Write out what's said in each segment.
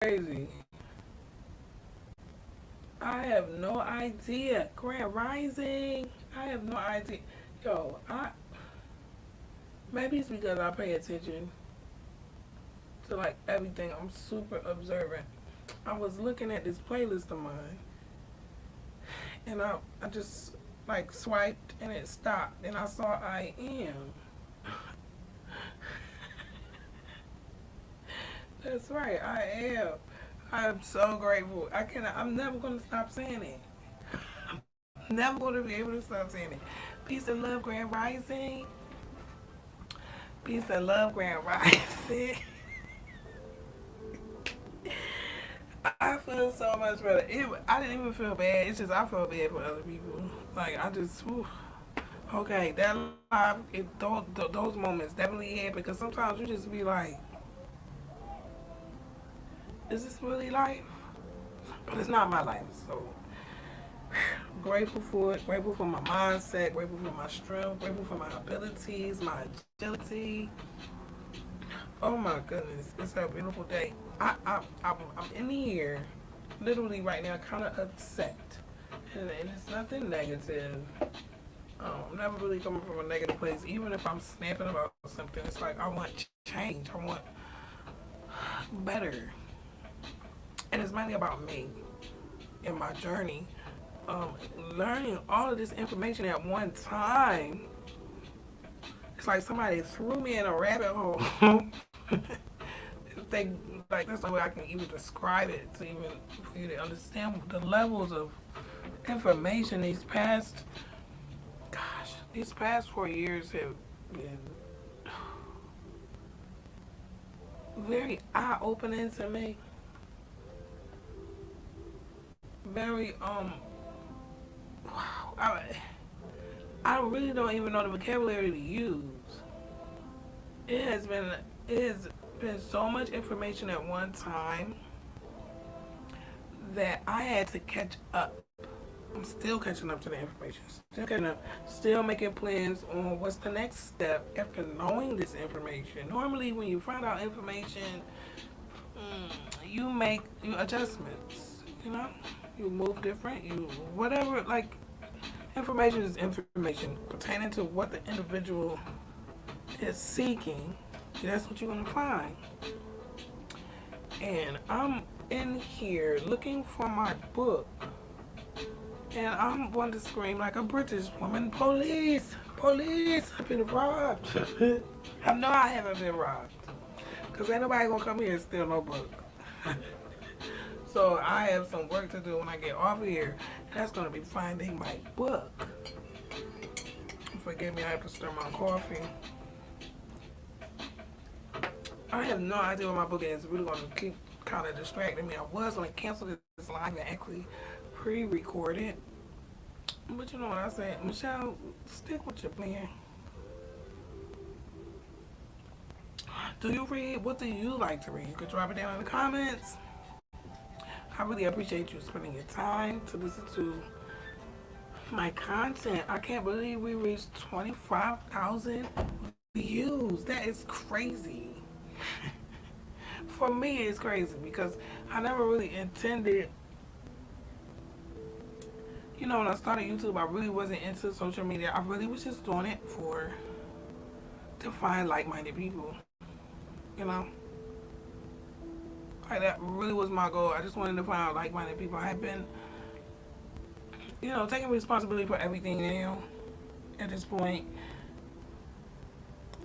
crazy. I have no idea. Grand Rising. I have no idea. Yo, I maybe it's because I pay attention to like everything. I'm super observant. I was looking at this playlist of mine, and I just like swiped and it stopped, and I saw I am. That's right, I am. I am so grateful. I cannot. I'm never gonna stop saying it. Never gonna be able to stop saying it. Peace and love, Grand Rising. Peace and love, Grand Rising. I feel so much better. I didn't even feel bad. It's just I felt bad for other people. Like I just, whew. Okay, that live, those moments definitely hit because sometimes you just be like, is this really life? But it's not my life. So grateful for it. Grateful for my mindset. Grateful for my strength. Grateful for my abilities, my agility. Oh my goodness, it's a beautiful day. I'm in here, literally right now, kind of upset, and it's nothing negative. I'm never really coming from a negative place. Even if I'm snapping about something, it's like I want change. I want better, and it's mainly about me and my journey. Learning all of this information at one time. It's like somebody threw me in a rabbit hole. They like that's the way I can even describe it to even for you to understand the levels of information these past 4 years have been very eye opening to me. Very wow. I really don't even know the vocabulary to use. It has been it has been so much information at one time that I had to catch up. I'm still catching up to the information. Still catching up. Still making plans on what's the next step after knowing this information. Normally, when you find out information, you make adjustments. You know, you move different. You whatever. Like information is information pertaining to what the individual is seeking. That's what you're gonna find. And I'm in here looking for my book. And I'm going to scream like a British woman, police, police, I've been robbed. I know I haven't been robbed. Because ain't nobody going to come here and steal no book. So I have some work to do when I get off of here. That's going to be finding my book. Forgive me, I have to stir my coffee. I have no idea what my book is. It's really going to keep kind of distracting me. I was going to cancel this live and actually pre-record it. But you know what I said? Michelle, stick with your plan. Do you read? What do you like to read? You could drop it down in the comments. I really appreciate you spending your time to listen to my content. I can't believe we reached 25,000 views. That is crazy. For me, it's crazy because I never really intended. You know, when I started YouTube, I really wasn't into social media. I really was just doing it to find like-minded people. You know, like that really was my goal. I just wanted to find like-minded people. I have been, taking responsibility for everything now. At this point,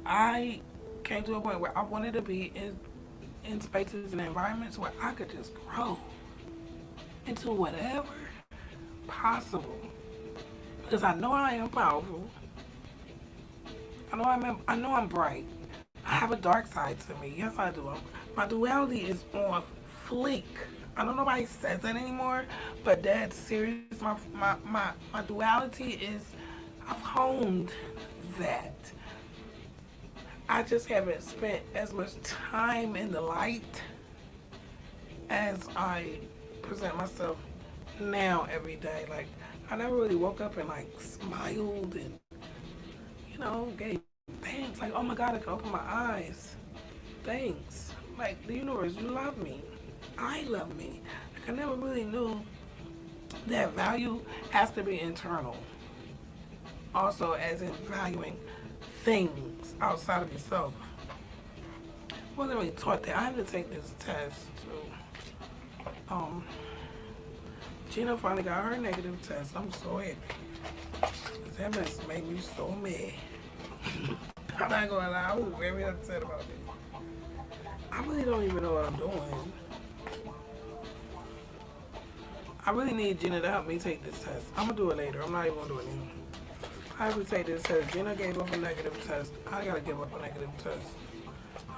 I came to a point where I wanted to be in spaces and environments where I could just grow into whatever possible. Because I know I am powerful. I know I'm bright. I have a dark side to me. Yes, I do. My duality is on fleek. I know nobody says that anymore, but that's serious. My duality is, I've honed that. I just haven't spent as much time in the light as I present myself now every day. Like, I never really woke up and like smiled and, gave thanks. Like, oh my God, I can open my eyes. Thanks. Like, the universe, you love me. I love me. Like, I never really knew that value has to be internal. Also, as in valuing things outside of yourself. Wasn't really taught that. I had to take this test too. Um, Gina finally got her negative test. I'm so happy. That mess made me so mad. I'm not gonna lie, I was very upset about it. I really don't even know what I'm doing. I really need Gina to help me take this test. I'm gonna do it later. I'm not even gonna do it now. I have to take this test. Gina gave up a negative test. I gotta give up a negative test.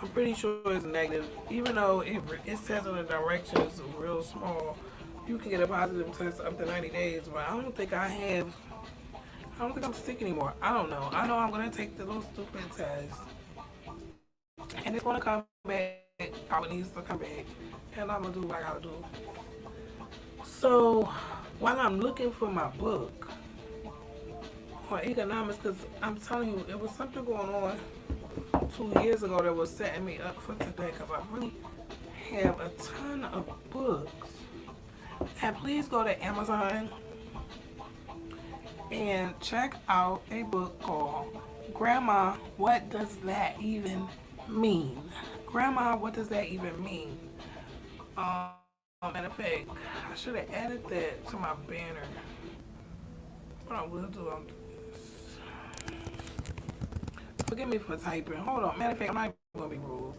I'm pretty sure it's negative, even though it says in the directions real small. You can get a positive test up to 90 days, but I don't think I'm sick anymore. I don't know. I know I'm gonna take the little stupid test, and it's gonna come back how it needs to come back, and I'm gonna do what I gotta do. So while I'm looking for my book on economics, because I'm telling you, it was something going on 2 years ago that was setting me up for today, because I really have a ton of books. And please go to Amazon and check out a book called Grandma, What Does That Even Mean? Grandma, what does that even mean? Matter of fact, I should have added that to my banner. What I will do, I'll do this. Forgive me for typing. Hold on. Matter of fact, I'm not going to be rude.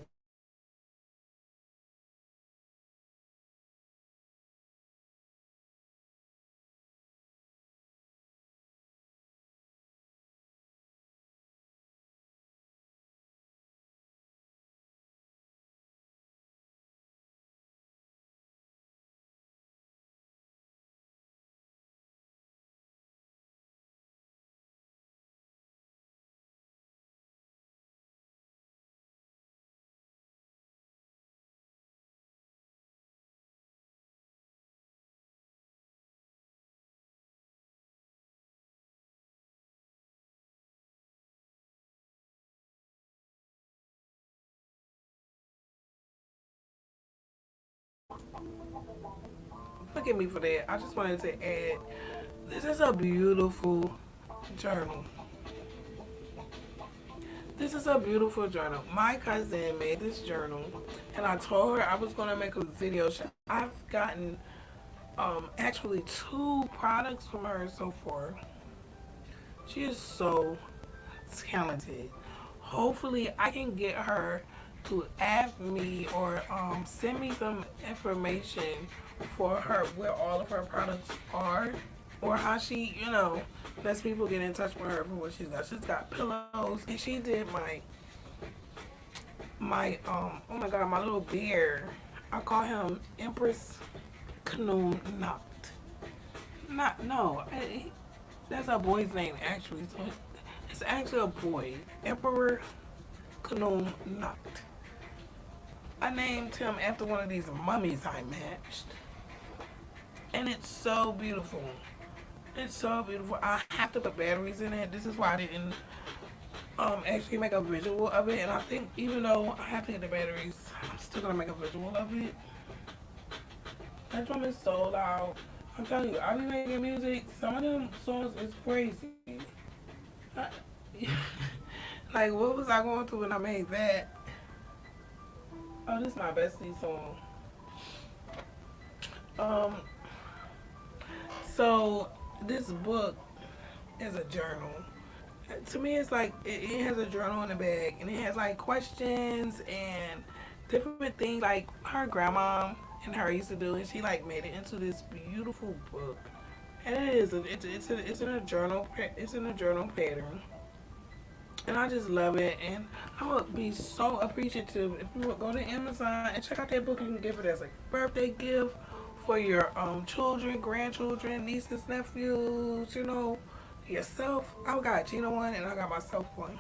Forgive me for that. I just wanted to add, this is a beautiful journal. This is a beautiful journal. My cousin made this journal, and I told her I was going to make a video. I've gotten actually 2 products from her so far. She is so talented. Hopefully, I can get her to add me or send me some information for her where all of her products are, or how she, lets people get in touch with her for what she's got. She's got pillows, and she did oh my god, my little bear. I call him Empress Canoe Not. Not no. That's a boy's name actually. So it's actually a boy. Emperor Canoe Not. I named him after one of these mummies I matched. And it's so beautiful. It's so beautiful. I have to put batteries in it. This is why I didn't actually make a visual of it. And I think even though I have to get the batteries, I'm still gonna make a visual of it. That drum is so loud. I'm telling you, I be making music. Some of them songs is crazy. I, like, what was I going through when I made that? Oh, this is my bestie song. So this book is a journal. To me, it's like it has a journal in the bag, and it has like questions and different things like her grandma and her used to do, and she like made it into this beautiful book. And it is it's in a journal pattern, and I just love it. And I would be so appreciative if you would go to Amazon and check out that book. You can give it as a birthday gift for your children, grandchildren, nieces, nephews, yourself. I got Gina one and I got myself one.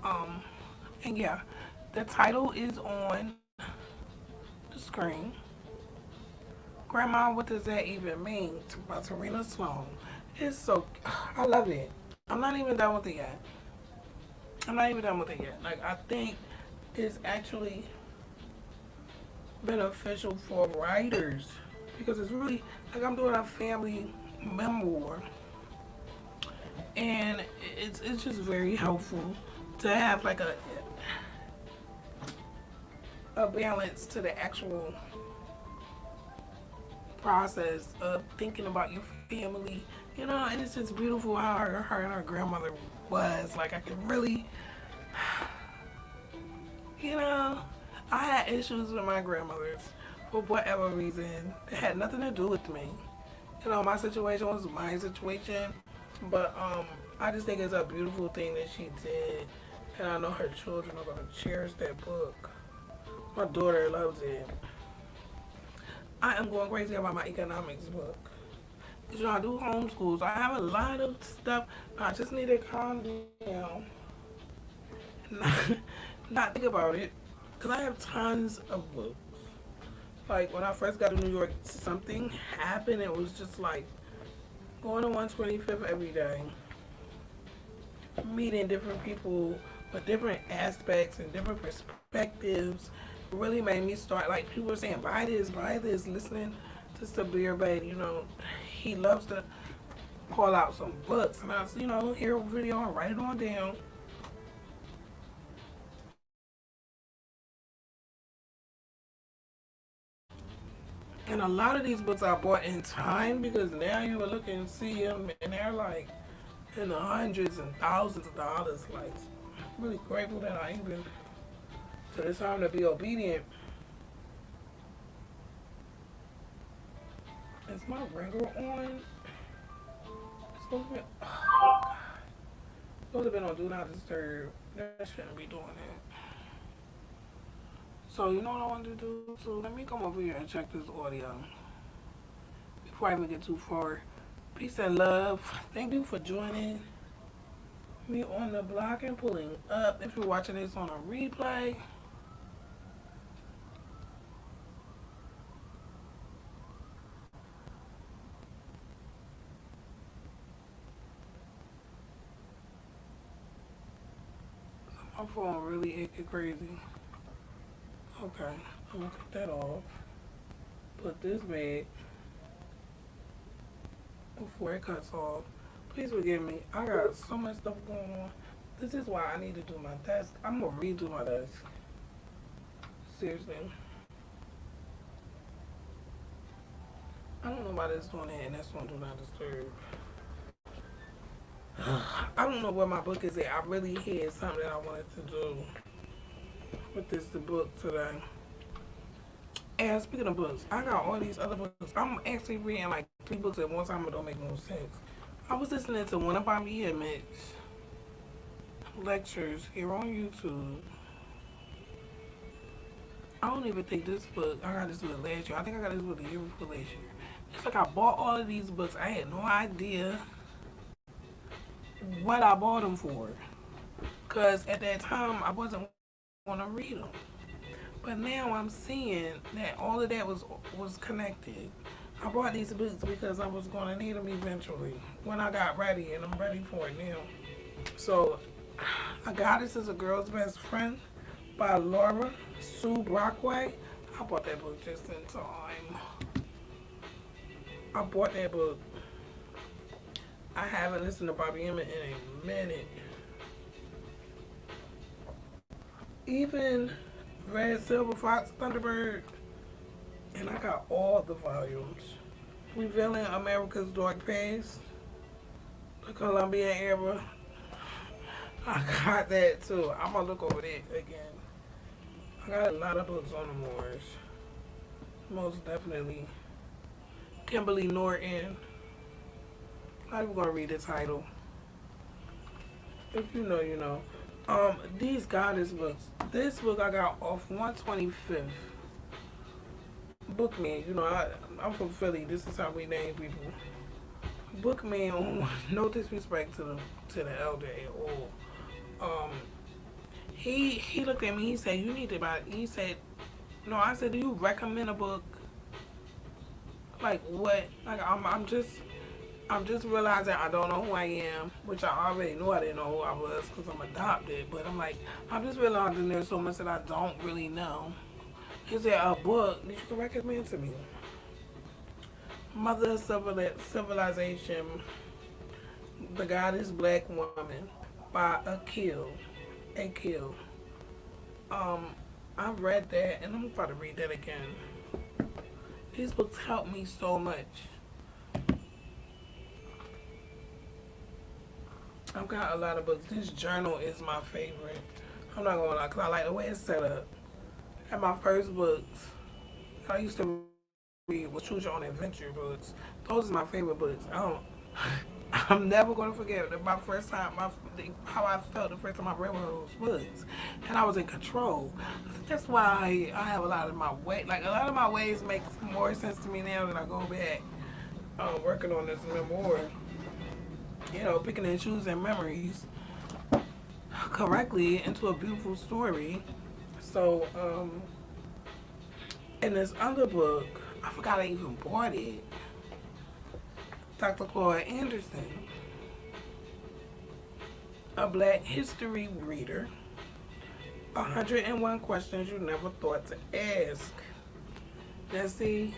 Um, and yeah, the title is on the screen. Grandma, what does that even mean? By Tarina Sloan. It's so, I love it. I'm not even done with it yet. I'm not even done with it yet. Like, I think it's actually beneficial for writers because it's really like I'm doing a family memoir, and it's just very helpful to have like a balance to the actual process of thinking about your family, and it's just beautiful how her and her grandmother was. Like I can really, you know, I had issues with my grandmothers for whatever reason. It had nothing to do with me. My situation was my situation, but I just think it's a beautiful thing that she did, and I know her children are gonna cherish that book. My daughter loves it. I am going crazy about my economics book. I do homeschool, so I have a lot of stuff. But I just need to calm down, not, not think about it, because I have tons of books. Like when I first got to New York, something happened. It was just like going to 125th every day, meeting different people with different aspects and different perspectives. Really made me start, like people were saying, buy this, listening to Sabir Bed, he loves to call out some books, and I, hear a video and write it on down. And a lot of these books I bought in time because now you will look and see them, and they're like in the hundreds and thousands of dollars. Like, I'm really grateful that I even took the time to be obedient. Is my ringer on? It's supposed to be. Oh, God. It's supposed to be on Do Not Disturb. That shouldn't be doing it. So, you know what I want to do? So, let me come over here and check this audio before I even get too far. Peace and love. Thank you for joining me on the block and pulling up. If you're watching this on a replay, my phone really acting crazy. Okay, I'm gonna cut that off. Put this back before it cuts off. Please forgive me. I got so much stuff going on. This is why I need to do my desk. I'm gonna redo my desk. Seriously. I don't know why this doing it and that's one Do Not Disturb. I don't know where my book is at. I really had something that I wanted to do with this book today. And speaking of books, I got all these other books. I'm actually reading like 3 books at one time. It don't make no sense. I was listening to one of Bobby Emmett's lectures here on YouTube. I don't even think this book, I got this book last year. I think I got this book the year before last year. It's like I bought all of these books. I had no idea what I bought them for. Because at that time, I wasn't going to read them. But now I'm seeing that all of that was connected. I bought these books because I was going to need them eventually when I got ready, and I'm ready for it now. So, A Goddess is a Girl's Best Friend by Laura Sue Brockway. I bought that book just in time. I bought that book. I haven't listened to Bobby Emmett in a minute. Even Red, Silver Fox, Thunderbird, and I got all the volumes. Revealing America's Dark Past, the Colombian Era. I got that too. I'm gonna look over that again. I got a lot of books on the Moors. Most definitely. Kimberly Norton. I'm even gonna read the title. If you know, you know. These Goddess books. This book I got off 125th. Bookman, I'm from Philly. This is how we name people. Bookman, no disrespect to the elder at all. He looked at me. He said, "You need to buy." He said, "No." I said, "Do you recommend a book? Like what? Like I'm just realizing I don't know who I am, which I already knew I didn't know who I was because I'm adopted. But I'm just realizing there's so much that I don't really know." Is there a book that you can recommend to me? Mother of Civilization, The Goddess Black Woman by Akil. Um, I've read that and I'm about to read that again. These books help me so much. I've got a lot of books. This journal is my favorite. I'm not gonna lie, cause I like the way it's set up. And my first books I used to read was Choose Your Own Adventure books. Those are my favorite books. I'm never gonna forget my first time, how I felt the first time I read one of those books, and I was in control. That's why I have a lot of my a lot of my ways make more sense to me now that I go back working on this memoir. You know, picking and choosing memories correctly into a beautiful story. So, in this other book, I forgot I even bought it. Dr. Claude Anderson, a Black history reader. 101 questions you never thought to ask. Now see,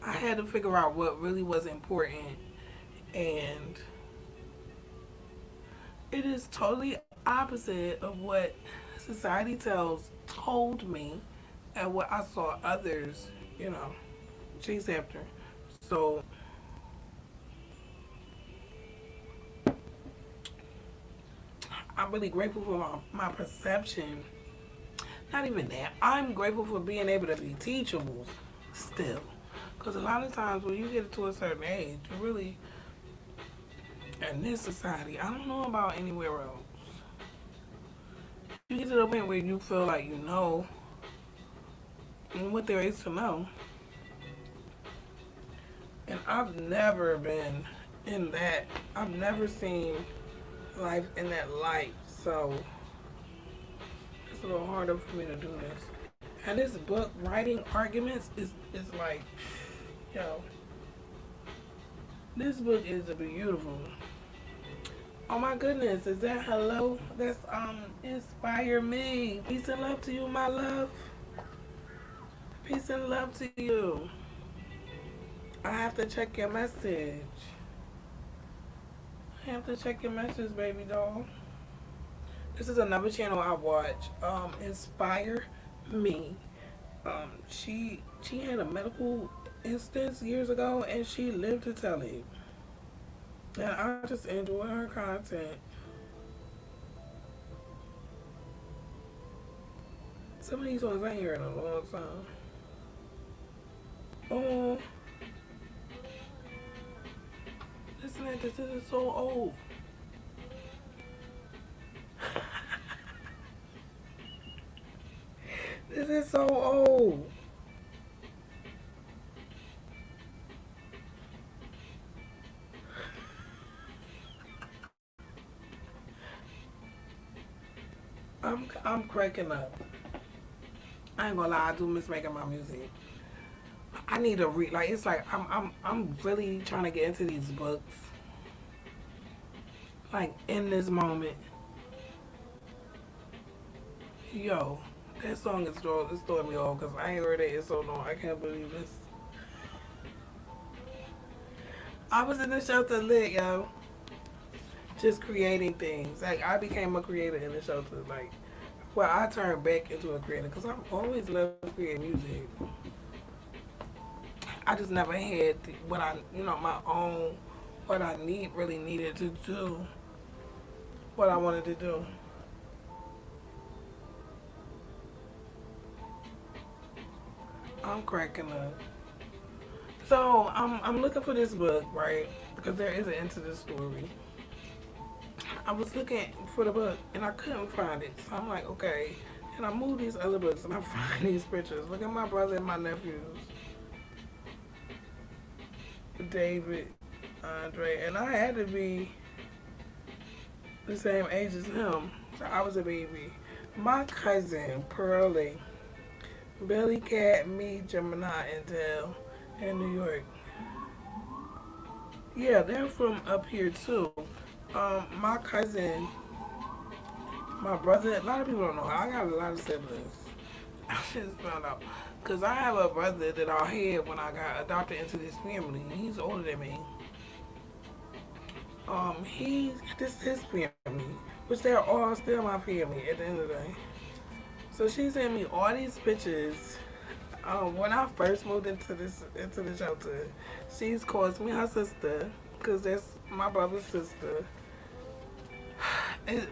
I had to figure out what really was important, and it is totally opposite of what society told me and what I saw others, you know, chase after. So I'm really grateful for my perception. Not even that. I'm grateful for being able to be teachable still. Because a lot of times when you get to a certain age, you really, in this society, I don't know about anywhere else. You get to the point where you feel like you know what there is to know. And I've never been in that. I've never seen life in that light. So it's a little harder for me to do this. And this book, Writing Arguments, is like, yo, this book is beautiful. Oh my goodness, is that hello? That's inspire me. Peace and love to you, my love. Peace and love to you. I have to check your message. I have to check your message, baby doll. This is another channel I watch. Inspire Me. She had a medical instance years ago and she lived to tell it. And I just enjoy her content. Some of these ones I hear in a long time. Oh, listen to this. This is so old. This is so old. I'm cracking up. I ain't gonna lie, I do miss making my music. I need to read. Like it's like I'm really trying to get into these books. Like in this moment, yo, that song is throwing me off because I ain't heard it in so long. I can't believe this. I was in the shelter lit, yo, just creating things. Like I became a creator in the shelter. Like, well, I turned back into a creator because I've always loved creating music. I just never had what I, my own, what I really needed to do, what I wanted to do. I'm cracking up. So I'm looking for this book, right? Because there is an end to this story. I was looking for the book and I couldn't find it. So I'm like, okay. And I move these other books and I find these pictures. Look at my brother and my nephews. David, Andre, and I had to be the same age as him. So I was a baby. My cousin, Pearlie, Billy Cat, me, Gemini, and Dell in New York. Yeah, they're from up here too. My cousin, my brother, a lot of people don't know. I got a lot of siblings. I just found out. Because I have a brother that I had when I got adopted into this family. He's older than me. This is his family, which they're all still my family at the end of the day. So she sent me all these pictures. When I first moved into the shelter, she's calls me her sister because that's my brother's sister.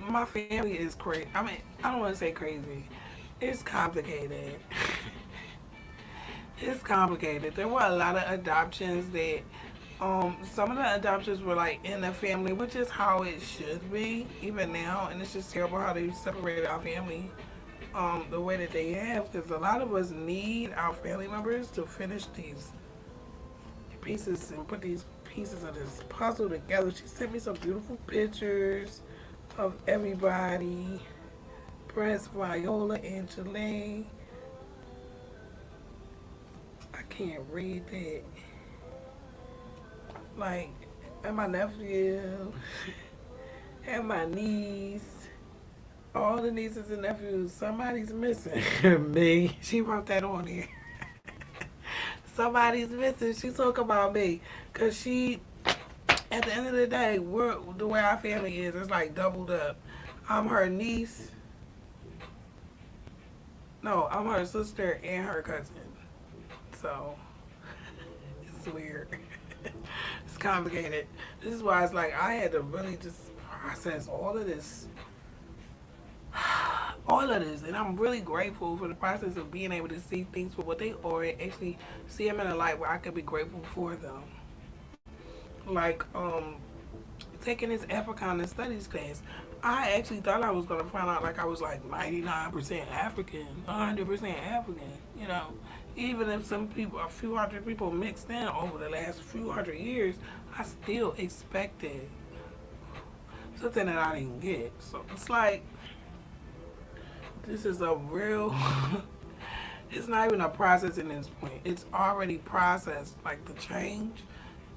My family is crazy. I mean, I don't want to say crazy. It's complicated. It's complicated. There were a lot of adoptions that some of the adoptions were like in the family, which is how it should be even now, and it's just terrible how they separated our family the way that they have, because a lot of us need our family members to finish these pieces and put these pieces of this puzzle together. She sent me some beautiful pictures of everybody. Prince Viola Angele. I can't read that. Like, and my nephew, and my niece, all the nieces and nephews. Somebody's missing. Me. She wrote that on here. Somebody's missing. She talk about me, cause she. At the end of the day, the way our family is, it's like doubled up. I'm her niece. No, I'm her sister and her cousin. So it's weird. It's complicated. This is why it's like I had to really just process all of this, and I'm really grateful for the process of being able to see things for what they are and actually see them in a light where I could be grateful for them. Like taking this Africana studies class, I actually thought I was gonna find out like I was like 99% African, 100% African. You know, even if some people, a few hundred people mixed in over the last few hundred years, I still expected something that I didn't get. So it's like this is a real. It's not even a process in this point. It's already processed. Like the change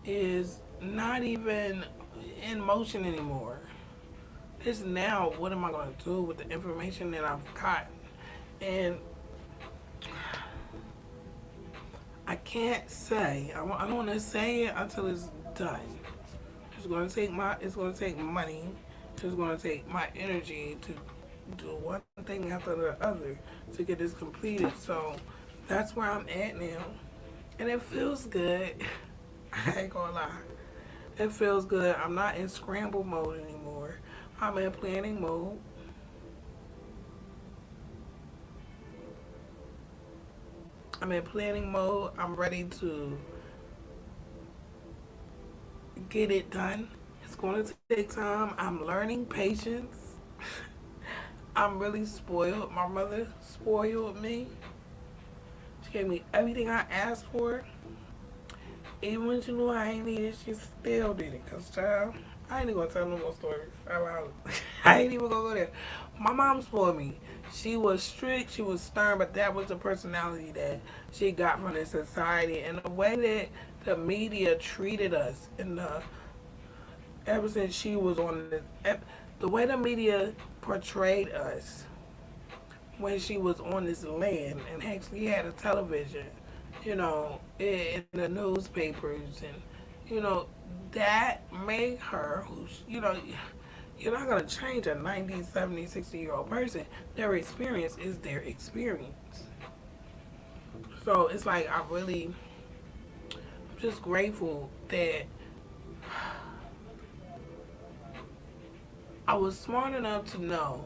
is not even in motion anymore. It's now what am I going to do with the information that I've gotten? And I can't say. I don't want to say it until it's done. It's going to take money. It's going to take my energy to do one thing after the other to get this completed. So that's where I'm at now, and it feels good. I ain't gonna lie. It feels good. I'm not in scramble mode anymore. I'm in planning mode. I'm in planning mode. I'm ready to get it done. It's going to take time. I'm learning patience. I'm really spoiled. My mother spoiled me. She gave me everything I asked for. Even when she knew I ain't need it, she still did it. Cause child, I ain't even gonna tell no more stories. I ain't even gonna go there. My mom spoiled me. She was strict, she was stern, but that was the personality that she got from the society and the way that the media treated us. And ever since she was on the way the media portrayed us when she was on this land and actually had a television, you know, in the newspapers, and you know, that made her who's, you know, you're not going to change a 90, 70, 60-year-old person. Their experience is their experience. So it's like I'm just grateful that I was smart enough to know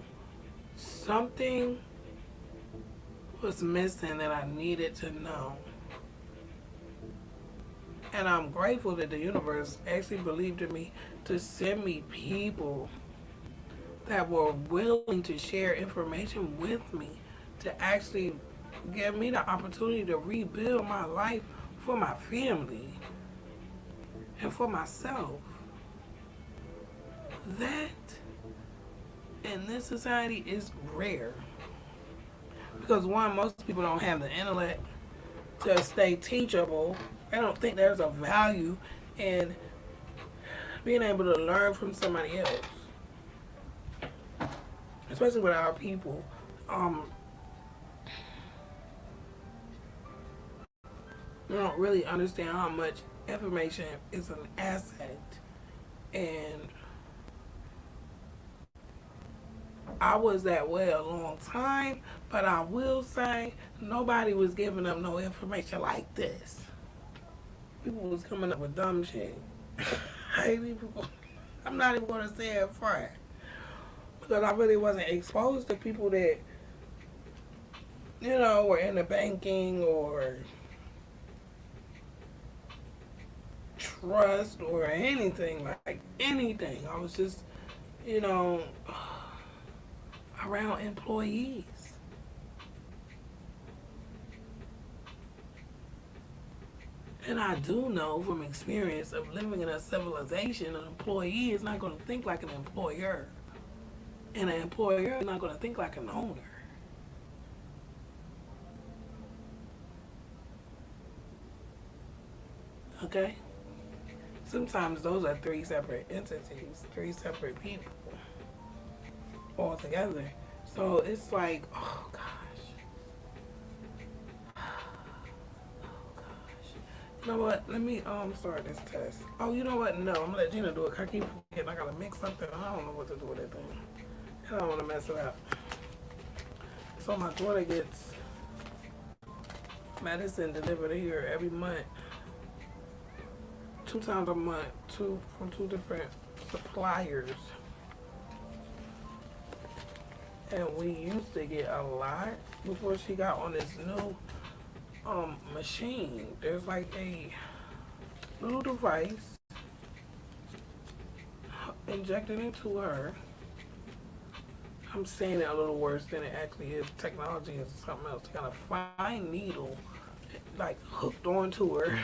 something was missing that I needed to know. And I'm grateful that the universe actually believed in me to send me people that were willing to share information with me to actually give me the opportunity to rebuild my life for my family and for myself. That in this society is rare. Because one, most people don't have the intellect to stay teachable. They don't think there's a value in being able to learn from somebody else, especially with our people. Um, you don't really understand how much information is an asset. And I was that way a long time, but I will say nobody was giving up no information like this. People was coming up with dumb shit. Hey, people, I'm not even going to say it front because I really wasn't exposed to people that, were in the banking or trust or anything, like anything. I was just, you know, around employees. And I do know from experience of living in a civilization, an employee is not going to think like an employer. And an employer is not going to think like an owner. Okay? Sometimes those are three separate entities, three separate people altogether. So it's like, oh gosh. You know what? Let me start this test. Oh, you know what? No, I'm gonna let Gina do it. I keep forgetting I gotta mix something. I don't know what to do with that thing. I don't want to mess it up. So my daughter gets medicine delivered here every month, 2 times a month, from 2 different suppliers. And we used to get a lot before she got on this new machine. There's like a little device injected into her. I'm saying it a little worse than it actually is. Technology is something else. Got a fine needle like hooked onto her.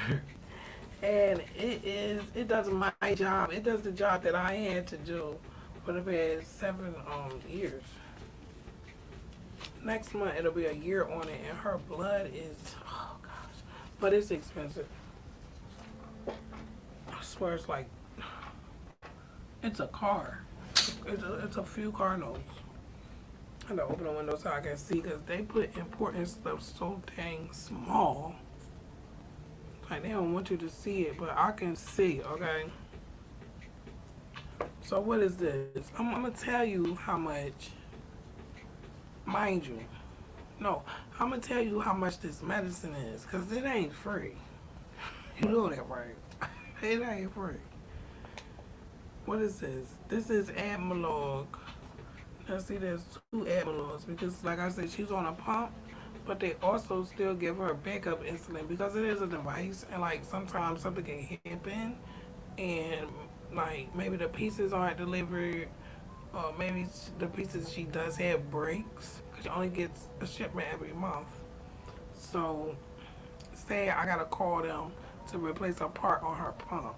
And it does my job. It does the job that I had to do for the past 7 years. Next month it'll be a year on it, and her blood is, oh gosh, but it's expensive. I swear it's like, it's a car. It's a few car notes. I had to open the window so I can see because they put important stuff so dang small. Like they don't want you to see it, but I can see, okay? So what is this? I'm gonna tell you how much, mind you. No, I'm gonna tell you how much this medicine is, cause it ain't free. You know that, right? It ain't free. What is this? This is Admelog. Now see, there's 2 Admelogs because, like I said, she's on a pump, but they also still give her backup insulin because it is a device, and like sometimes something can happen, and like maybe the pieces aren't delivered, or maybe the pieces she does have breaks because she only gets a shipment every month. So, say I gotta call them to replace a part on her pump.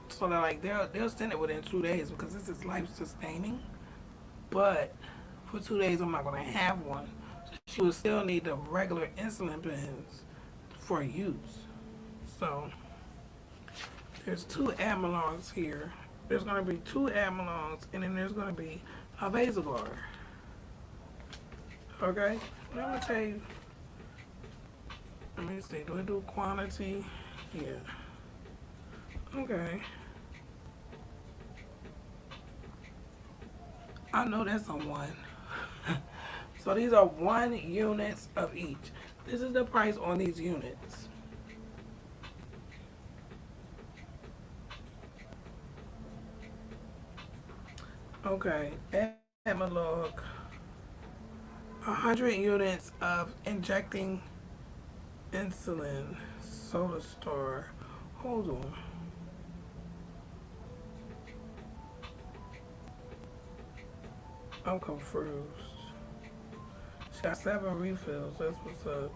So they're like they'll send it within 2 days because this is life sustaining. But for 2 days I'm not gonna have one. So she will still need the regular insulin pens for use. So there's 2 Admelogs here. There's gonna be 2 Admelogs, and then there's gonna be a Vasoglar. Okay? Let me tell you. Let me see. Do I do quantity? Yeah. Okay. I know that's a 1. So these are 1 units of each. This is the price on these units. Okay. Admelog. 100 units of injecting insulin. Soda Star. Hold on. I'm confused. She got 7 refills. That's what's up.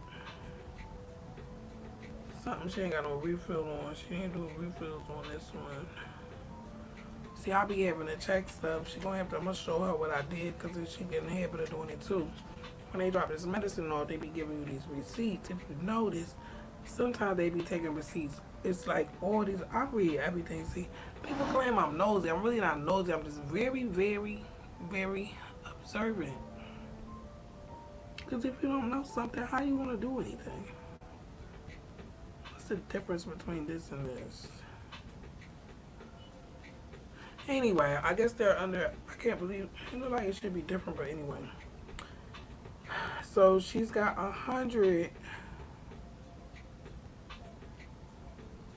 Something she ain't got no refill on. She ain't doing refills on this one. See, I'll be having to check stuff. I'm gonna show her what I did because she get in the habit of doing it too. When they drop this medicine off, they be giving you these receipts. If you notice, Sometimes they be taking receipts. It's like all these. I read everything. See, people claim I'm nosy. I'm really not nosy. I'm just very, very, very observant. Because if you don't know something, how you gonna do anything? What's the difference between this and this? Anyway, I guess they're under. I can't believe. It looks like it should be different, but anyway. So she's got 100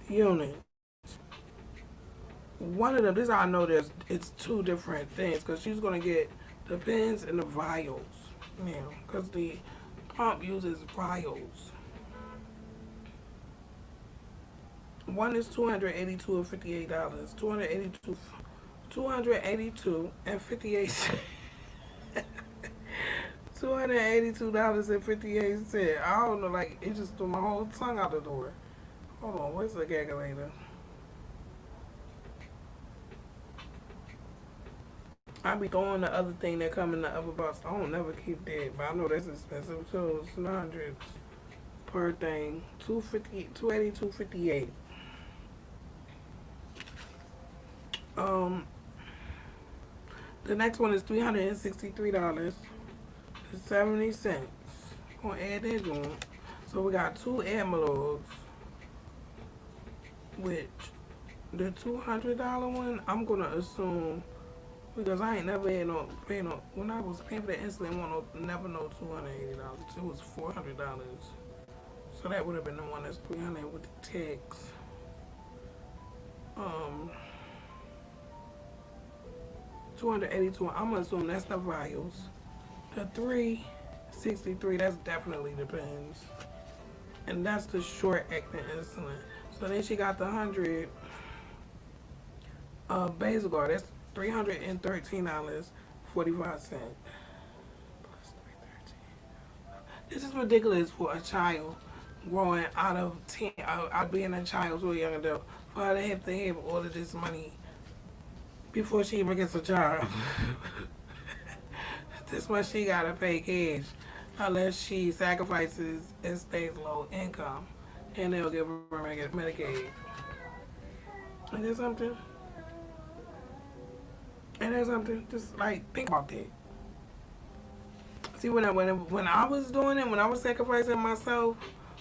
units. One of them, this I know it's two different things because she's gonna get the pens and the vials now because the pump uses vials. One is $282.58. 282 and 58 $282.58. I don't know, like it just threw my whole tongue out the door. Hold on, where's the calculator? I be throwing the other thing that come in the upper box. I don't never keep that, but I know that's expensive too. It's 900 per thing. 282.58. The next one is $363.70. Gonna add that on. So we got two envelopes, which the $200 one I'm gonna assume because I ain't never had no pay no when I was paying for the insulin one never no $280. It was $400. So that would have been the one that's 300 with the tax. 282. I'm gonna assume that's the vials. The 363, that's definitely the pens. And that's the short acting insulin. So then she got the 100 Basaglar. That's $313.45. Plus 313. This is ridiculous for a child growing out of being a child to a young adult. For her to have all of this money before she even gets a job. This much she gotta pay cash unless she sacrifices and stays low income, and they'll give her Medicaid. And there's something. Just like think about that. See, when I was doing it, when I was sacrificing myself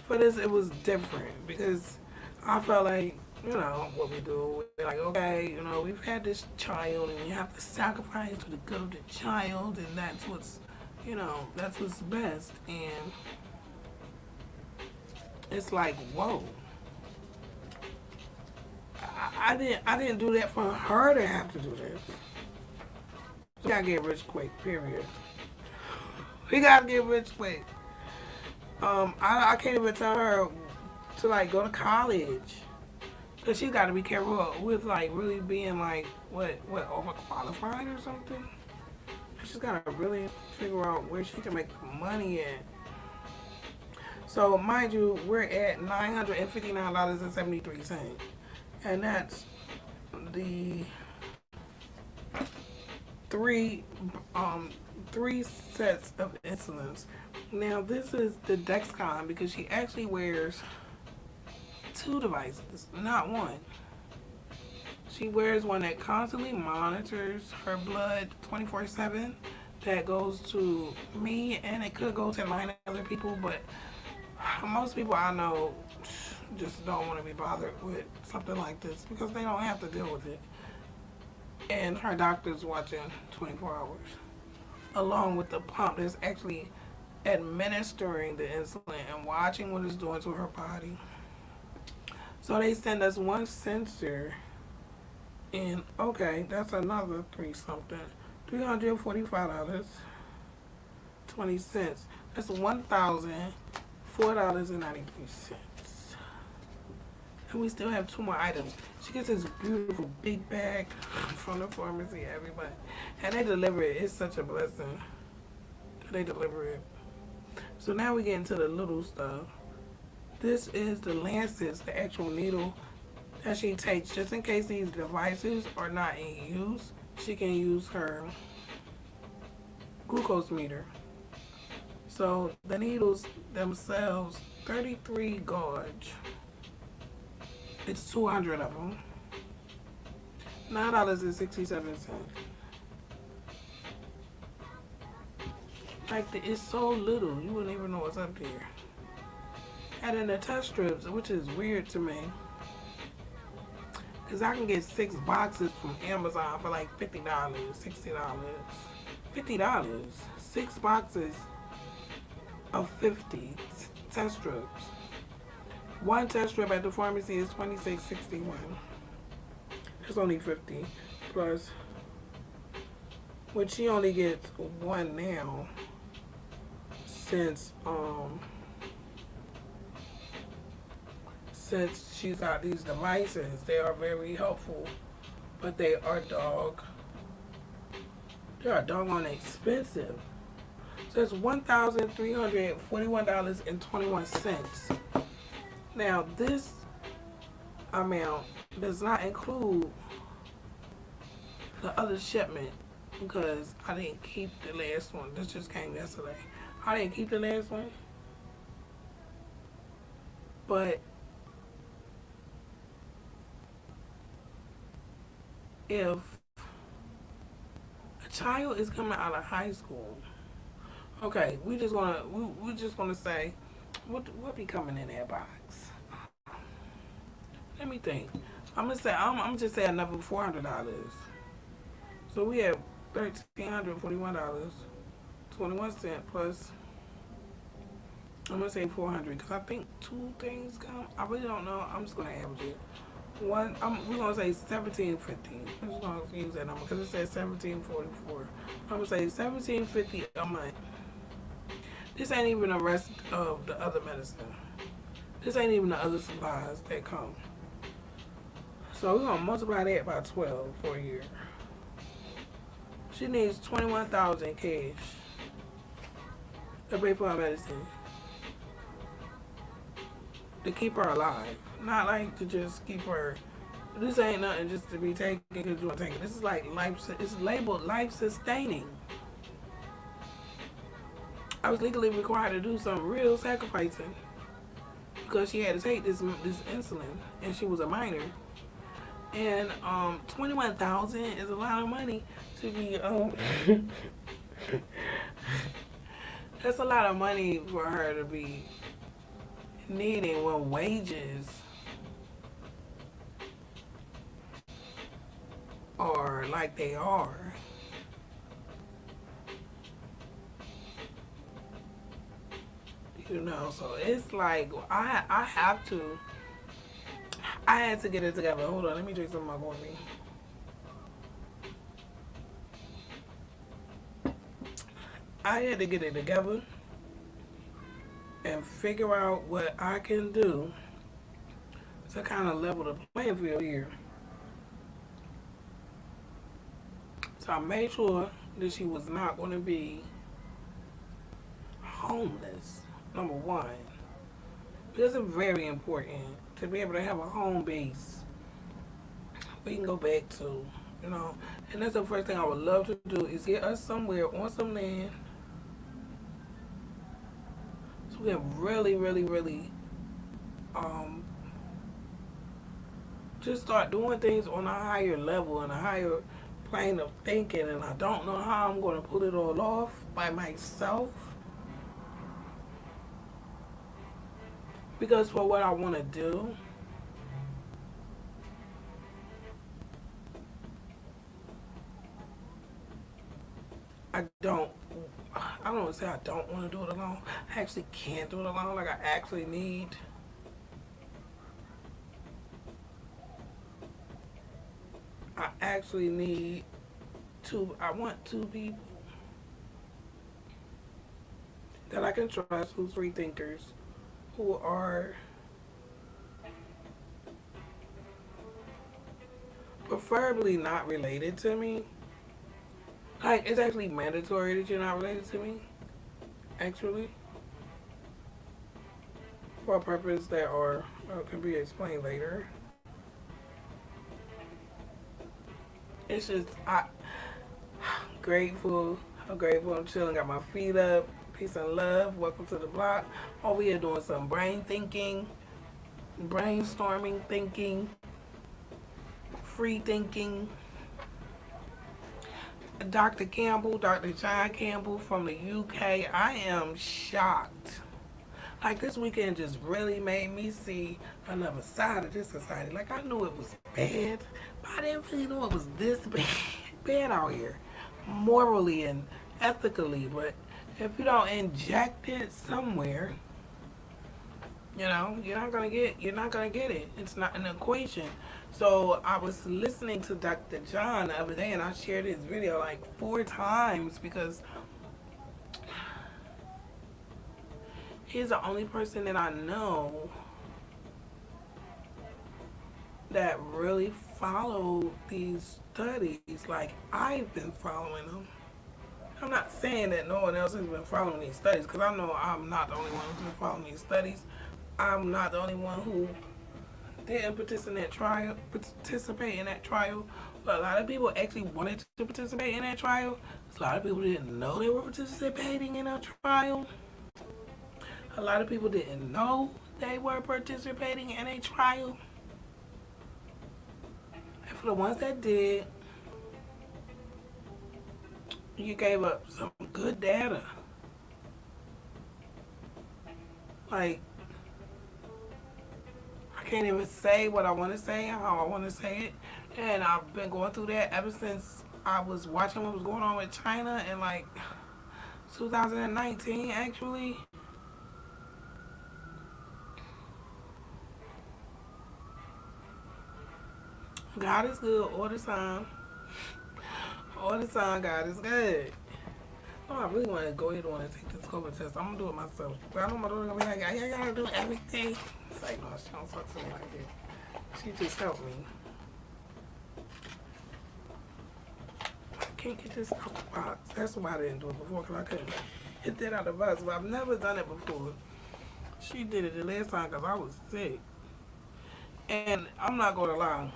for this, it was different because I felt like, you know, what we do. We're like, okay, you know, we've had this child and you have to sacrifice for the good of the child, and that's what's, you know, that's what's best. And it's like, whoa. I didn't do that for her to have to do this. We gotta get rich quick, period. We gotta get rich quick. I can't even tell her to like go to college. Cause she got to be careful with like really being like what overqualified or something. She's got to really figure out where she can make money at. So mind you, we're at $959.73, and that's the three sets of insulins. Now this is the Dexcom because she actually wears two devices, not one. She wears one that constantly monitors her blood 24/7. That goes to me, and it could go to 9 other people, but most people I know just don't want to be bothered with something like this because they don't have to deal with it. And her doctor's watching 24 hours, along with the pump that's actually administering the insulin and watching what it's doing to her body. So they send us one sensor, and okay, that's another $345.20. That's $1,004.93. And we still have two more items. She gets this beautiful big bag from the pharmacy, everybody. And they deliver it. It's such a blessing. They deliver it. So now we get into the little stuff. This is the lancets, the actual needle that she takes just in case these devices are not in use. She can use her glucose meter. So the needles themselves 33 gauge. It's 200 of them. $9.67. Like, it's so little, you wouldn't even know what's up there. And then the test strips, which is weird to me, because I can get 6 boxes from Amazon for like $50, $60. $50. 6 boxes of 50 test strips. One test strip at the pharmacy is $26.61. It's only 50 plus, which she only gets one now since she's got these devices. They are very helpful, but they are doggone expensive. So it's $1,341.21. Now this amount does not include the other shipment because I didn't keep the last one. This just came yesterday. I didn't keep the last one, but if a child is coming out of high school, okay, we're just gonna say what be coming in that box. Let me think. I'm gonna just say another $400. So we have $1,341.21 plus. I'm gonna say 400 because I think 2 things come. I really don't know. I'm just gonna average it. We're gonna say 1750. I'm just gonna use that number because it says 1744. I'm gonna say 1750 a month. This ain't even the rest of the other medicine. This ain't even the other supplies that come. So we're gonna multiply that by 12 for a year. She needs 21,000 cash to pay for her medicine to keep her alive. Not like to just keep her. This ain't nothing just to be taken because you want to take it. This is like life. It's labeled life sustaining. I was legally required to do some real sacrificing because she had to take this insulin and she was a minor. And 21,000 is a lot of money to be that's a lot of money for her to be needing when wages are like they are. You know, so it's like I had to get it together. Hold on, let me drink some of my coffee. I had to get it together and figure out what I can do to kind of level the playing field here. So I made sure that she was not going to be homeless, number one. Because it's very important to be able to have a home base we can go back to, you know. And that's the first thing I would love to do is get us somewhere on some land so we can really, really, really just start doing things on a higher level and a higher plane of thinking. And I don't know how I'm going to pull it all off by myself. Because for what I want to do, I don't want to say I don't want to do it alone. I actually can't do it alone. Like I actually need I want 2 people that I can trust, who's free thinkers, who are preferably not related to me. Like, it's actually mandatory that you're not related to me, actually, for a purpose that can be explained later. It's just, I'm grateful, I'm chilling, got my feet up, Peace and love. Welcome to the block. Over here doing some brain thinking, brainstorming thinking, free thinking. Dr. Campbell, Dr. John Campbell from the UK. I am shocked. Like this weekend just really made me see another side of this society. Like I knew it was bad, but I didn't really know it was this bad out here, morally and ethically. But if you don't inject it somewhere, you know, you're not gonna get it. It's not an equation. So I was listening to Dr. John the other day, and I shared his video like 4 times because he's the only person that I know that really followed these studies like I've been following them. I'm not saying that no one else has been following these studies because I know I'm not the only one who's been following these studies. I'm not the only one who didn't participate in that trial. But a lot of people actually wanted to participate in that trial. A lot of people didn't know they were participating in a trial. A lot of people didn't know they were participating in a trial. And for the ones that did, you gave up some good data. Like, I can't even say what I want to say, how I want to say it. And I've been going through that ever since I was watching what was going on with China in like 2019, actually. God is good all the time. All the time, God is good. Oh, I really want to go ahead and want to take this COVID test. I'm going to do it myself. But I know my daughter's going to be like, I got to do everything. It's like, no, she don't talk to me like that. She just helped me. I can't get this out the box. That's why I didn't do it before, because I couldn't get that out the box. But I've never done it before. She did it the last time because I was sick. And I'm not going to lie.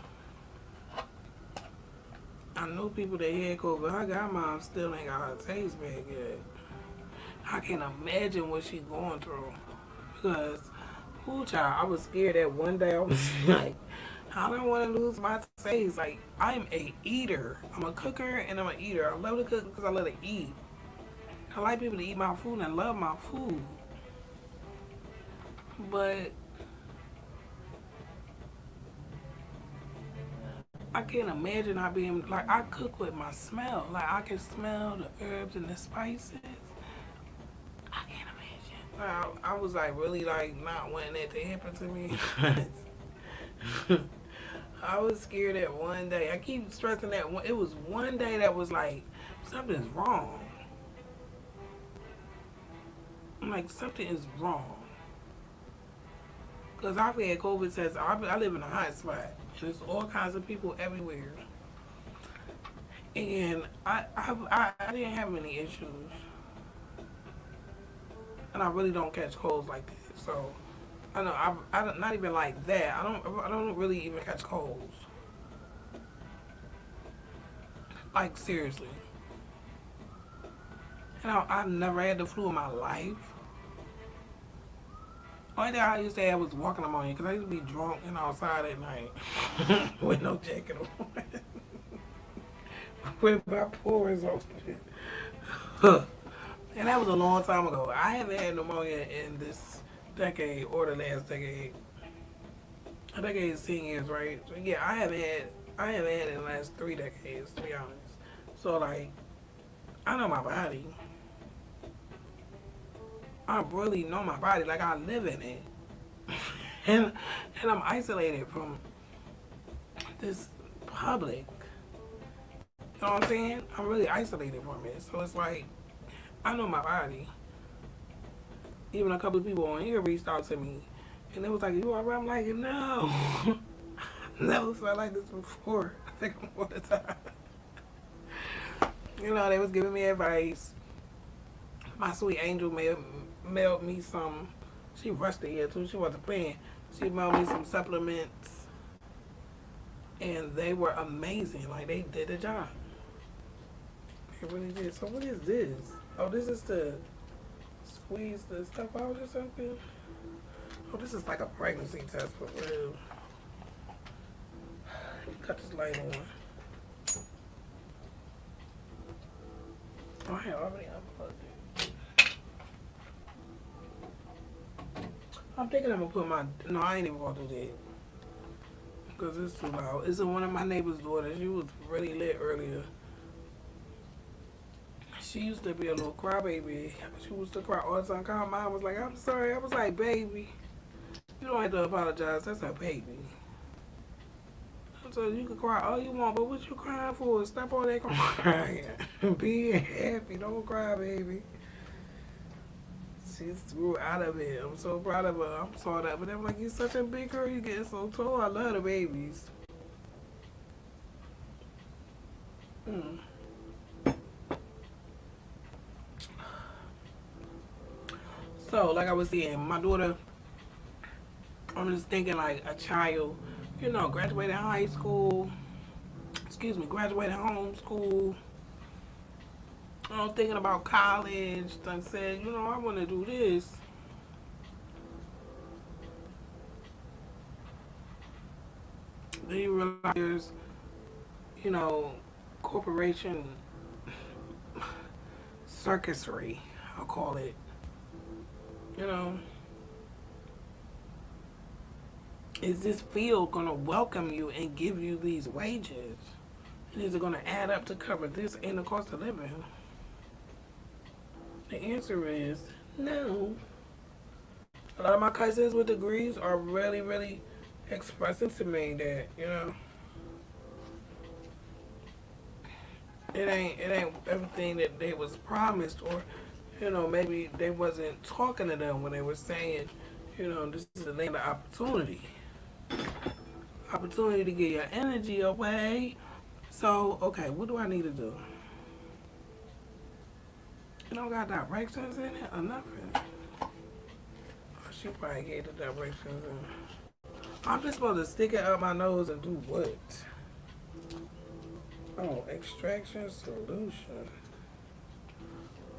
I know people that had COVID. Her godmom still ain't got her taste back yet. I can't imagine what she's going through. Because, child, I was scared that one day I was like, I don't want to lose my taste. Like, I'm a eater. I'm a cooker and I'm an eater. I love to cook because I love to eat. I like people to eat my food and I love my food. But I can't imagine not being, like, I cook with my smell. Like, I can smell the herbs and the spices. I can't imagine. I was, like, really, like, not wanting that to happen to me. I was scared that one day. I keep stressing that it was one day that was, like, something's wrong. I'm like, something is wrong. Because I've had COVID tests. I live in a hot spot. There's all kinds of people everywhere. And I didn't have any issues. And I really don't catch colds like that. So, I know, I not even like that. I don't really even catch colds. Like, seriously. And I've never had the flu in my life. Only thing I used to have was walking pneumonia because I used to be drunk and outside at night with no jacket on. With my pores open. And that was a long time ago. I haven't had pneumonia in this decade or the last decade. A decade is 10 years, right? So yeah, I haven't had it in the last 3 decades, to be honest. So like, I know my body. I really know my body, like I live in it. and I'm isolated from this public. You know what I'm saying? I'm really isolated from it. So it's like, I know my body. Even a couple of people on here reached out to me. And it was like, you alright? I'm like, no. I've never felt like this before. I think I'm all the time. You know, they was giving me advice. My sweet angel mailed me some. She rushed it here too. She wasn't playing. She mailed me some supplements, and they were amazing. Like they did the job. They really did. So what is this? Oh, this is the Squeeze the stuff out or something. Oh, this is like a pregnancy test for real. Cut this light on. Oh, I had already unplugged it. I'm thinking I'm gonna put my. No, I ain't even gonna do that. Because it's too loud. It's one of my neighbor's daughters. She was really lit earlier. She used to be a little crybaby. She used to cry all the time. Call mom was like, I'm sorry. I was like, baby, you don't have to apologize. That's her baby. So you can cry all you want, but what you crying for? Stop all that crying. Be happy. Don't cry, baby. She grew out of it. I'm so proud of her. I'm sorry that, but I'm like, you're such a big girl. You getting so tall. I love the babies. Mm. So, like I was saying, my daughter, I'm just thinking like a child, you know, graduated high school, graduated homeschool. I'm thinking about college. I said, you know, I want to do this. Then you realize there's, you know, corporation circusry, I'll call it. You know, is this field going to welcome you and give you these wages? And is it going to add up to cover this and the cost of living? The answer is no. A lot of my cousins with degrees are really, really expressing to me that, you know, it ain't everything that they was promised, or, you know, maybe they wasn't talking to them when they were saying, you know, this is the land of opportunity. Opportunity to get your energy away. So, okay, what do I need to do? You don't got directions in it or nothing? Oh, she probably gave the directions in. I'm just supposed to stick it up my nose and do what? Oh, extraction solution.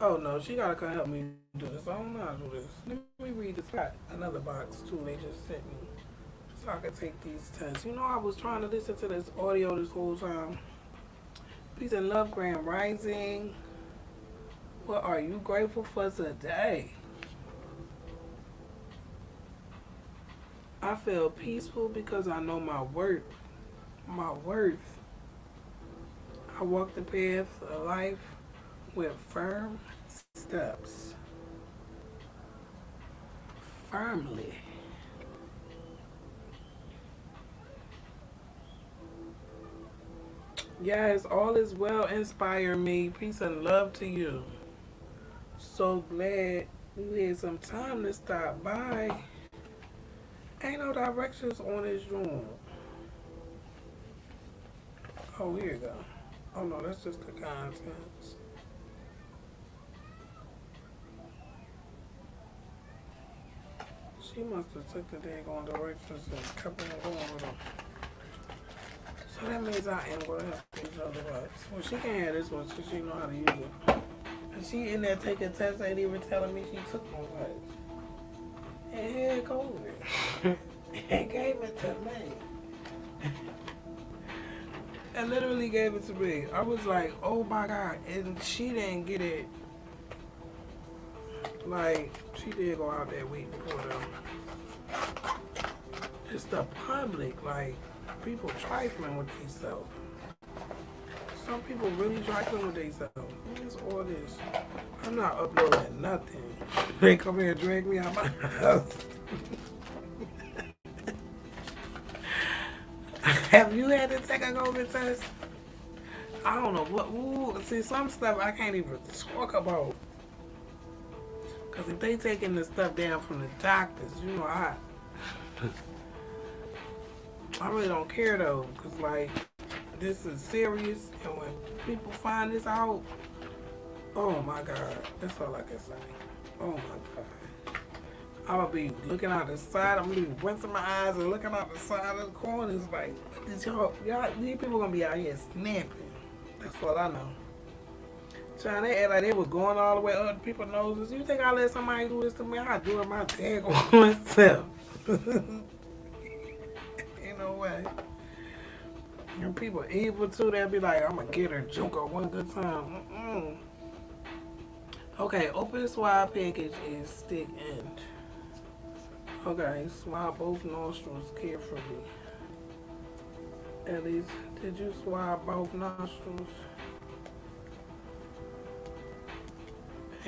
Oh no, she gotta come help me do this. I don't know how to do this. Let me read this. Got another box too. They just sent me so I can take these tests. You know, I was trying to listen to this audio this whole time. Peace and love, Grand Rising. What are you grateful for today? I feel peaceful because I know my worth. My worth. I walk the path of life with firm steps. Firmly. Yes, all is well. Inspire me. Peace and love to you. So glad you had some time to stop by. Ain't no directions on this room. Oh, here you go. Oh no, that's just the contents. She must have took the daggone directions and kept on going with them. So that means I am going to have to use the other box. Well, she can have this one so she know how to use it. And she in there taking tests, ain't even telling me she took one tests. And had COVID. And gave it to me. And literally gave it to me. I was like, oh my God. And she didn't get it. Like, she did go out that week before them. It's the public, like, people trifling with themselves. Some people really trifling with themselves. What is all this? I'm not uploading nothing. They come here and drag me out my house. Have you had to take a COVID test? I don't know what. Ooh, see, some stuff I can't even talk about. Because if they taking the stuff down from the doctors, you know, I really don't care though. Because, like, this is serious. And when people find this out, oh my God. That's all I can say. Oh my God. I'm going to be looking out the side. I'm going to be rinsing my eyes and looking out the side of the corners like, y'all, these people going to be out here snapping. That's all I know. Child, they act like they was going all the way up to people's noses. You think I let somebody do this to me? I do it my daggone myself. Ain't no way. And people evil too. They'll be like, I'm gonna get her joker one good time. Okay, open swab package is stick end. Okay, swab both nostrils carefully. At least, did you swab both nostrils?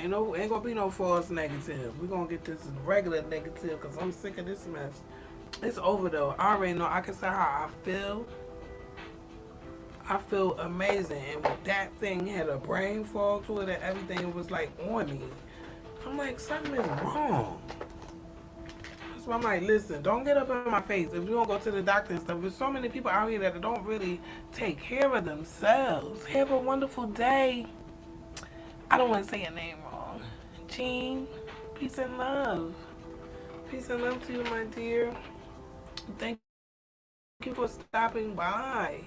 Ain't gonna be no false negative. We're gonna get this regular negative because I'm sick of this mess. It's over though. I already know. I can say how I feel. I feel amazing. And that thing had a brain fog to it and everything was like on me. I'm like, something is wrong. So I'm like, listen, don't get up in my face if you don't go to the doctor and stuff. There's so many people out here that don't really take care of themselves. Have a wonderful day. I don't want to say your name wrong. Jean, peace and love. Peace and love to you, my dear. Thank you for stopping by.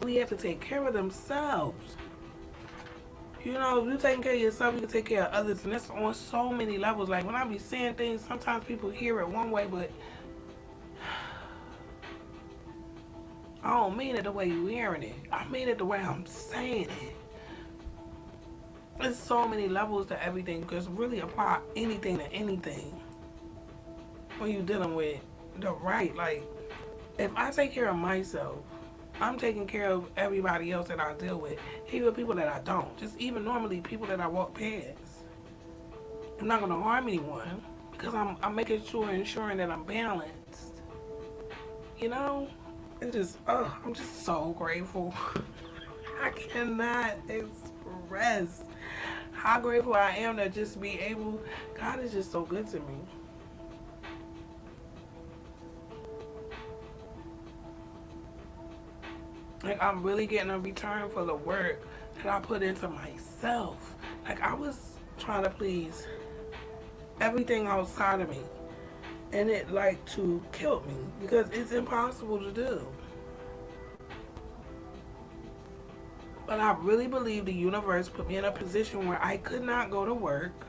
We have to take care of themselves. You know, if you're taking care of yourself, you can take care of others. And that's on so many levels. Like, when I be saying things, sometimes people hear it one way, but I don't mean it the way you're hearing it. I mean it the way I'm saying it. There's so many levels to everything. Because really apply anything to anything. When you're dealing with the right. Like, if I take care of myself, I'm taking care of everybody else that I deal with. Even people that I don't. Just even normally people that I walk past. I'm not going to harm anyone. Because I'm making sure, ensuring that I'm balanced. You know? It's just, I'm just so grateful. I cannot express how grateful I am to just be able. God is just so good to me. Like, I'm really getting a return for the work that I put into myself. Like, I was trying to please everything outside of me. And it, like, to kill me. Because it's impossible to do. But I really believe the universe put me in a position where I could not go to work.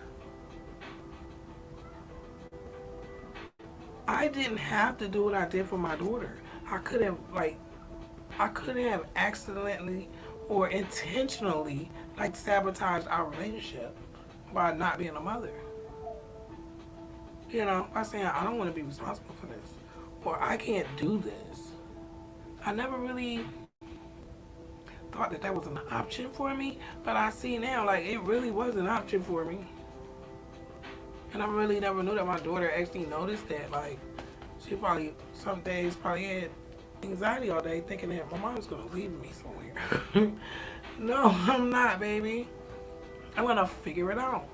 I didn't have to do what I did for my daughter. I could have accidentally or intentionally like sabotaged our relationship by not being a mother. You know, by saying I don't want to be responsible for this or I can't do this. I never really thought that was an option for me, but I see now like it really was an option for me. And I really never knew that my daughter actually noticed that. Like, she probably some days probably had anxiety all day thinking that my mom's gonna leave me somewhere. No, I'm not, baby. I'm gonna figure it out.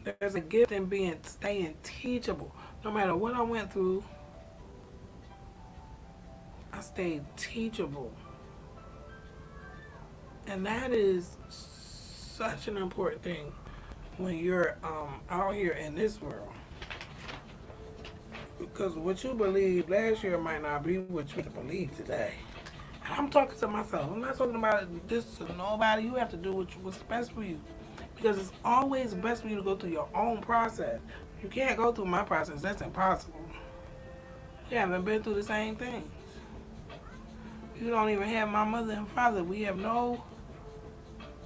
There's a gift in staying teachable. No matter what I went through, I stayed teachable. And that is such an important thing when you're out here in this world. Because what you believe last year might not be what you believe today. And I'm talking to myself. I'm not talking about this to nobody. You have to do what's best for you. Because it's always best for you to go through your own process. You can't go through my process. That's impossible. You haven't been through the same things. You don't even have my mother and father. We have no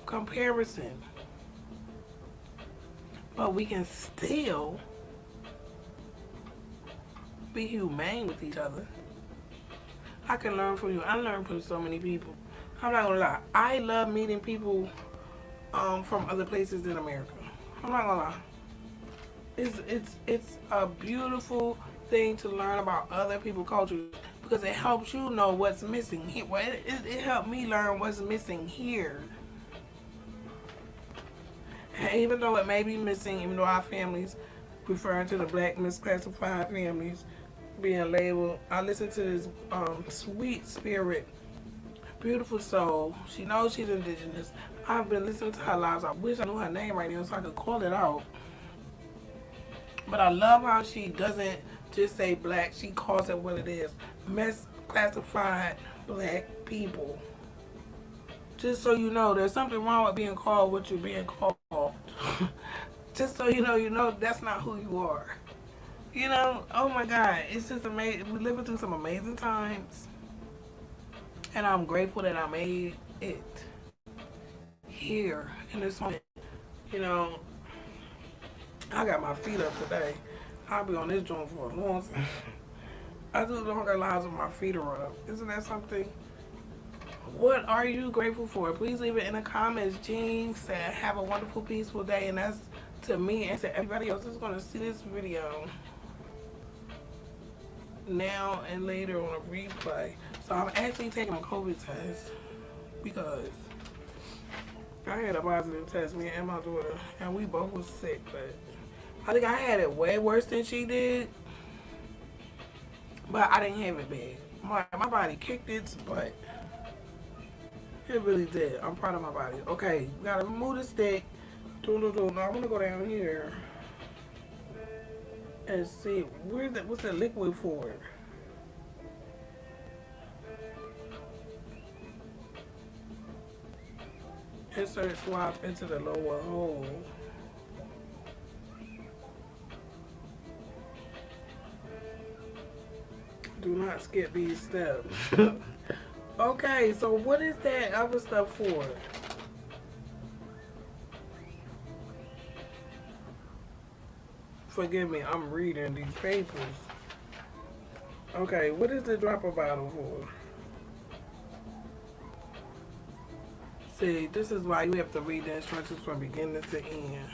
comparison. But we can still be humane with each other. I can learn from you. I learn from so many people. I'm not gonna lie. I love meeting people from other places in America. I'm not gonna lie. It's a beautiful thing to learn about other people's cultures because it helps you know what's missing here. Well, it helped me learn what's missing here. And even though it may be missing, even though our families, referring to the black misclassified families, being labeled, I listen to this sweet spirit, beautiful soul. She knows she's indigenous. I've been listening to her lives. I wish I knew her name right now so I could call it out. But I love how she doesn't just say black. She calls it what it is. Misclassified black people. Just so you know, there's something wrong with being called what you're being called. Just so you know that's not who you are. You know, oh my God, it's just amazing. We're living through some amazing times, and I'm grateful that I made it here in this moment. You know, I got my feet up today. I'll be on this joint for a long time. I just don't realize when my feet are up. Isn't that something? What are you grateful for? Please leave it in the comments. Jean said, have a wonderful, peaceful day. And that's to me and to everybody else that's going to see this video now and later on a replay. So I'm actually taking a COVID test because I had a positive test, me and my daughter, and we both was sick. But I think I had it way worse than she did. But I didn't have it bad. My body kicked its butt. It really did. I'm proud of my body. Okay, we gotta remove the stick. Now I'm gonna go down here and see what's the liquid for? Insert swab into the lower hole. Do not skip these steps. Okay, so what is that other stuff for? Forgive me, I'm reading these papers. Okay, what is the dropper bottle for? See, this is why you have to read the instructions from beginning to end.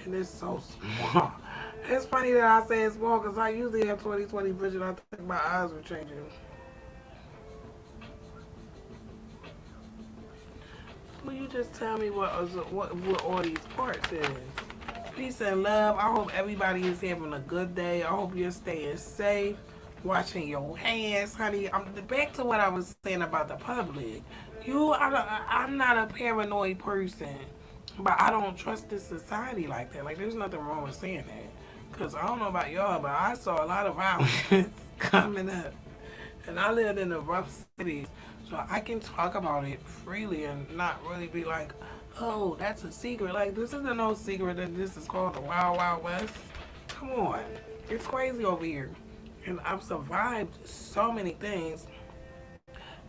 And it's so small. It's funny that I say it's small because I usually have 20/20 vision. I think my eyes were changing. Will you just tell me what all these parts is? Peace and love. I hope everybody is having a good day. I hope you're staying safe, washing your hands, honey. I'm back to what I was saying about the public. I'm not a paranoid person, but I don't trust this society like that. Like, there's nothing wrong with saying that. Because I don't know about y'all, but I saw a lot of violence coming up. And I lived in a rough city, so I can talk about it freely and not really be like, oh, that's a secret. Like, this isn't no secret that this is called the Wild Wild West. Come on. It's crazy over here. And I've survived so many things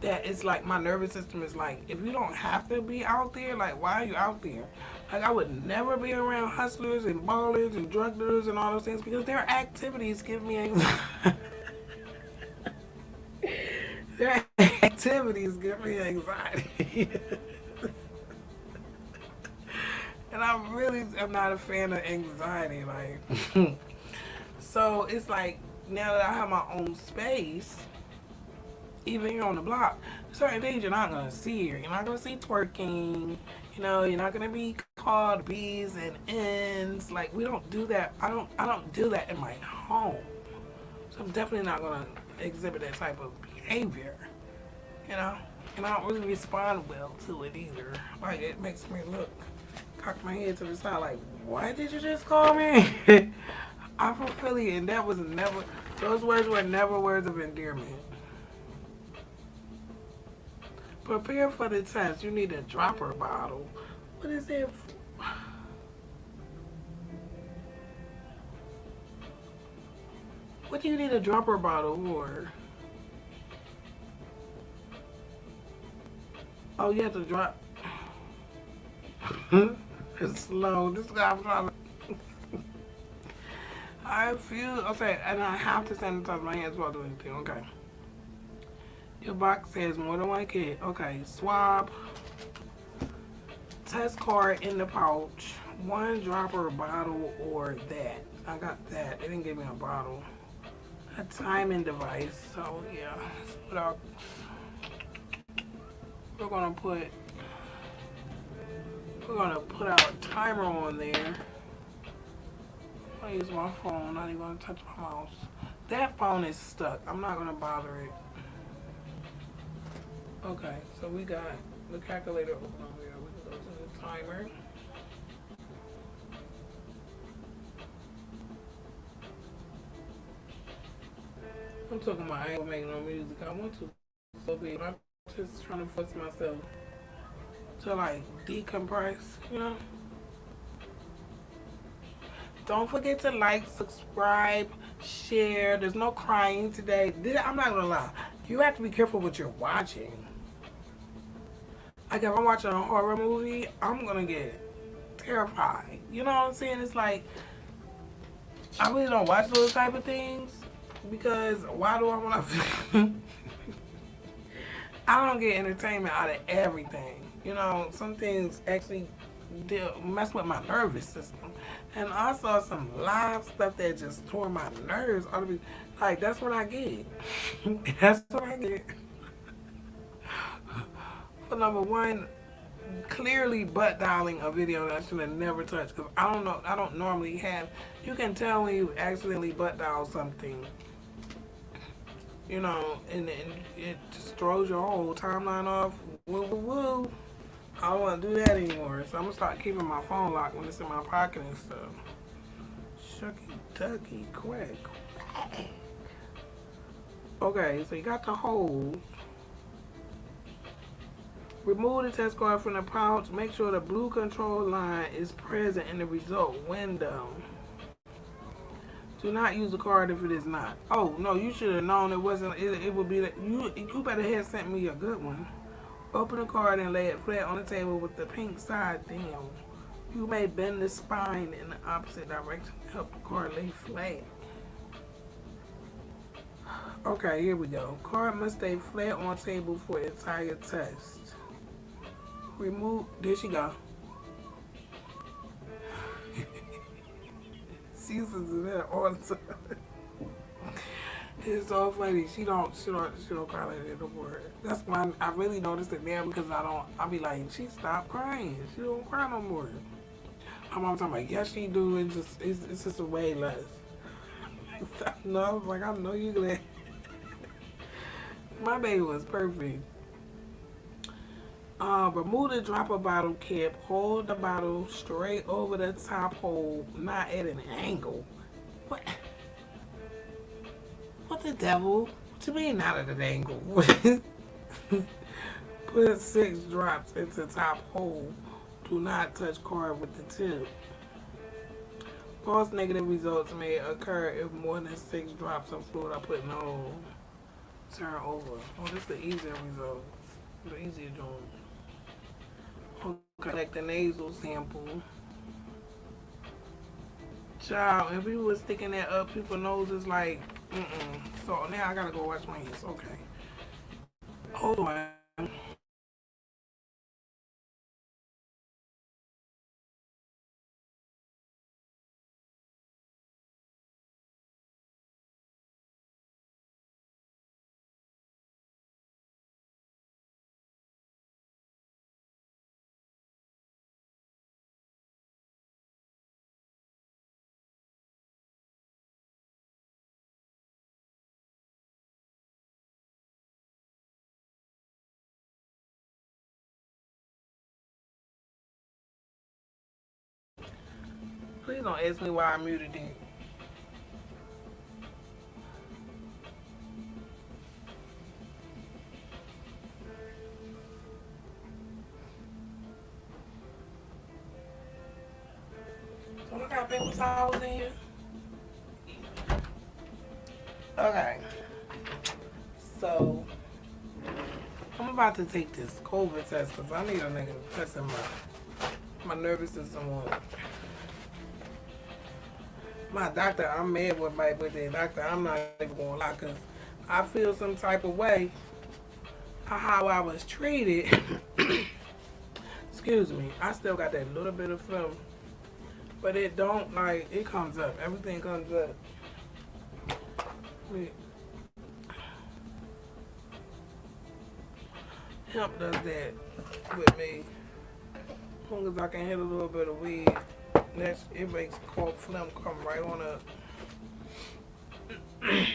that it's like my nervous system is like, if you don't have to be out there, like, why are you out there? Like, I would never be around hustlers and ballers and drug dealers and all those things because their activities give me anxiety. Their activities give me anxiety. And I really am not a fan of anxiety. Like, so it's like, now that I have my own space, even here on the block, certain things you're not gonna see here. You're not gonna see twerking. You know, you're not gonna be called B's and N's. Like, we don't do that. I don't do that in my home. So I'm definitely not gonna exhibit that type of behavior. You know, and I don't really respond well to it either. Like, it makes me cock my head to the side. Like, what did you just call me? I'm from Philly, and that was never. Those words were never words of endearment. Prepare for the test. You need a dropper bottle. What is that for? What do you need a dropper bottle for? Oh, you have to drop. It's slow. This guy, I'm trying to. I feel. Okay, and I have to sanitize my hands while doing anything. Okay. Your box says more than one kid. Okay, swab. Test card in the pouch. One dropper bottle or that. I got that. They didn't give me a bottle. A timing device. So yeah, we're gonna put our timer on there. I use my phone. Not even gonna touch my mouse. That phone is stuck. I'm not gonna bother it. Okay, so we got the calculator open over here. We can go to the timer. I'm talking about I ain't gonna make no music. I want to so big. Just trying to force myself to like decompress, you know? Don't forget to like, subscribe, share. There's no crying today. I'm not gonna lie. You have to be careful what you're watching. Like if I'm watching a horror movie, I'm gonna get terrified. You know what I'm saying? It's like I really don't watch those type of things because why do I want to? I don't get entertainment out of everything. You know, some things actually mess with my nervous system. And I saw some live stuff that just tore my nerves. Like, that's what I get. That's what I get. For number one, clearly butt dialing a video that I should have never touched. Because I don't know, I don't normally have. You can tell when you accidentally butt dial something. You know, and it just throws your whole timeline off. Woo, woo, woo. I don't want to do that anymore. So I'm going to start keeping my phone locked when it's in my pocket and stuff. Shucky, ducky, quack, quack. Okay, so you got the holes. Remove the test card from the pouch. Make sure the blue control line is present in the result window. Do not use the card if it is not. Oh, no, you should have known it wasn't. It would be that you better have sent me a good one. Open the card and lay it flat on the table with the pink side down. You may bend the spine in the opposite direction to help the card lay flat. Okay, here we go. Card must stay flat on table for the entire test. Remove. There she go. She used to do that all the time. It's so funny. She don't cry like that no more. That's why I really noticed it now because I be like, she stopped crying. She don't cry no more. My mom talking like, yes she do. It's just a way less. No, I was like, I know you glad. My baby was perfect. Remove the dropper bottle cap. Hold the bottle straight over the top hole, not at an angle. What? What the devil? What you mean not at an angle? Put 6 drops into top hole. Do not touch card with the tip. False negative results may occur if more than 6 drops of fluid are put in the hole. Turn over. Oh, this is the easier results. The easier joint. Okay, collect the nasal sample. Child, if people was sticking that up people's noses like, So now I gotta go wash my hands. Okay. Hold on. Please don't ask me why I muted it. So I got paper towels in here. Okay. So I'm about to take this COVID test because I need a nigga testing my nervous system on. My doctor, I'm mad with the doctor. I'm not even going to lie because I feel some type of way how I was treated. Excuse me. I still got that little bit of film, but it don't like it comes up. Everything comes up. Hemp does that with me. As long as I can hit a little bit of weed, it makes cold phlegm come right on up.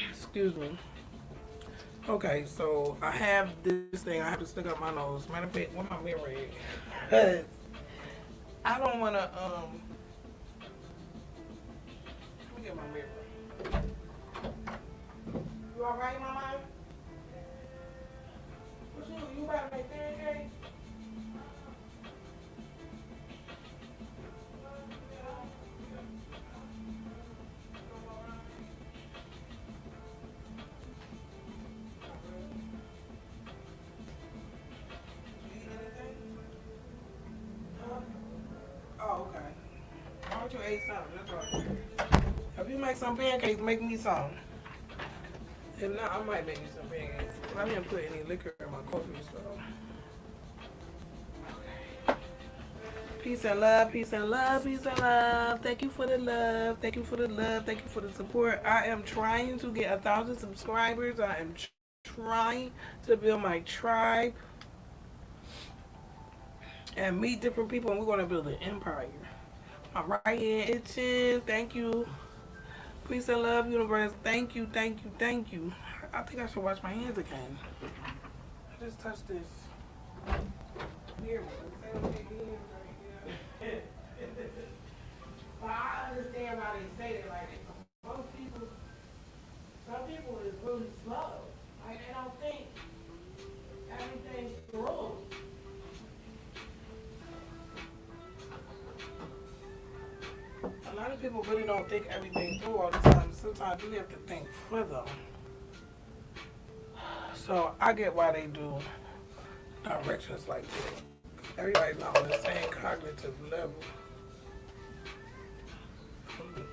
Excuse me. Okay, so I have this thing I have to stick up my nose. Matter of fact, where my mirror is? I don't want to, let me get my mirror. You alright, Mama? you about to make pancakes? You eat anything? Huh? Oh, okay. Why don't you eat something? That's all. If you make some pancakes, make me some. If not, I might make you some pancakes. I didn't put any liquor in my coffee, so. Peace and love, peace and love, peace and love. Thank you for the love. Thank you for the love. Thank you for the support. I am trying to get 1,000 subscribers. I am trying to build my tribe and meet different people, and we're going to build an empire. My right hand itching. Thank you. Peace and love, universe. Thank you, thank you, thank you. I think I should wash my hands again. I just touched this. Here, but I understand why they say it like that. Most people, some people is really slow. Like they don't think everything's through. A lot of people really don't think everything through all the time. Sometimes you have to think for them. So I get why they do directions like that. Everybody's not on the same cognitive level.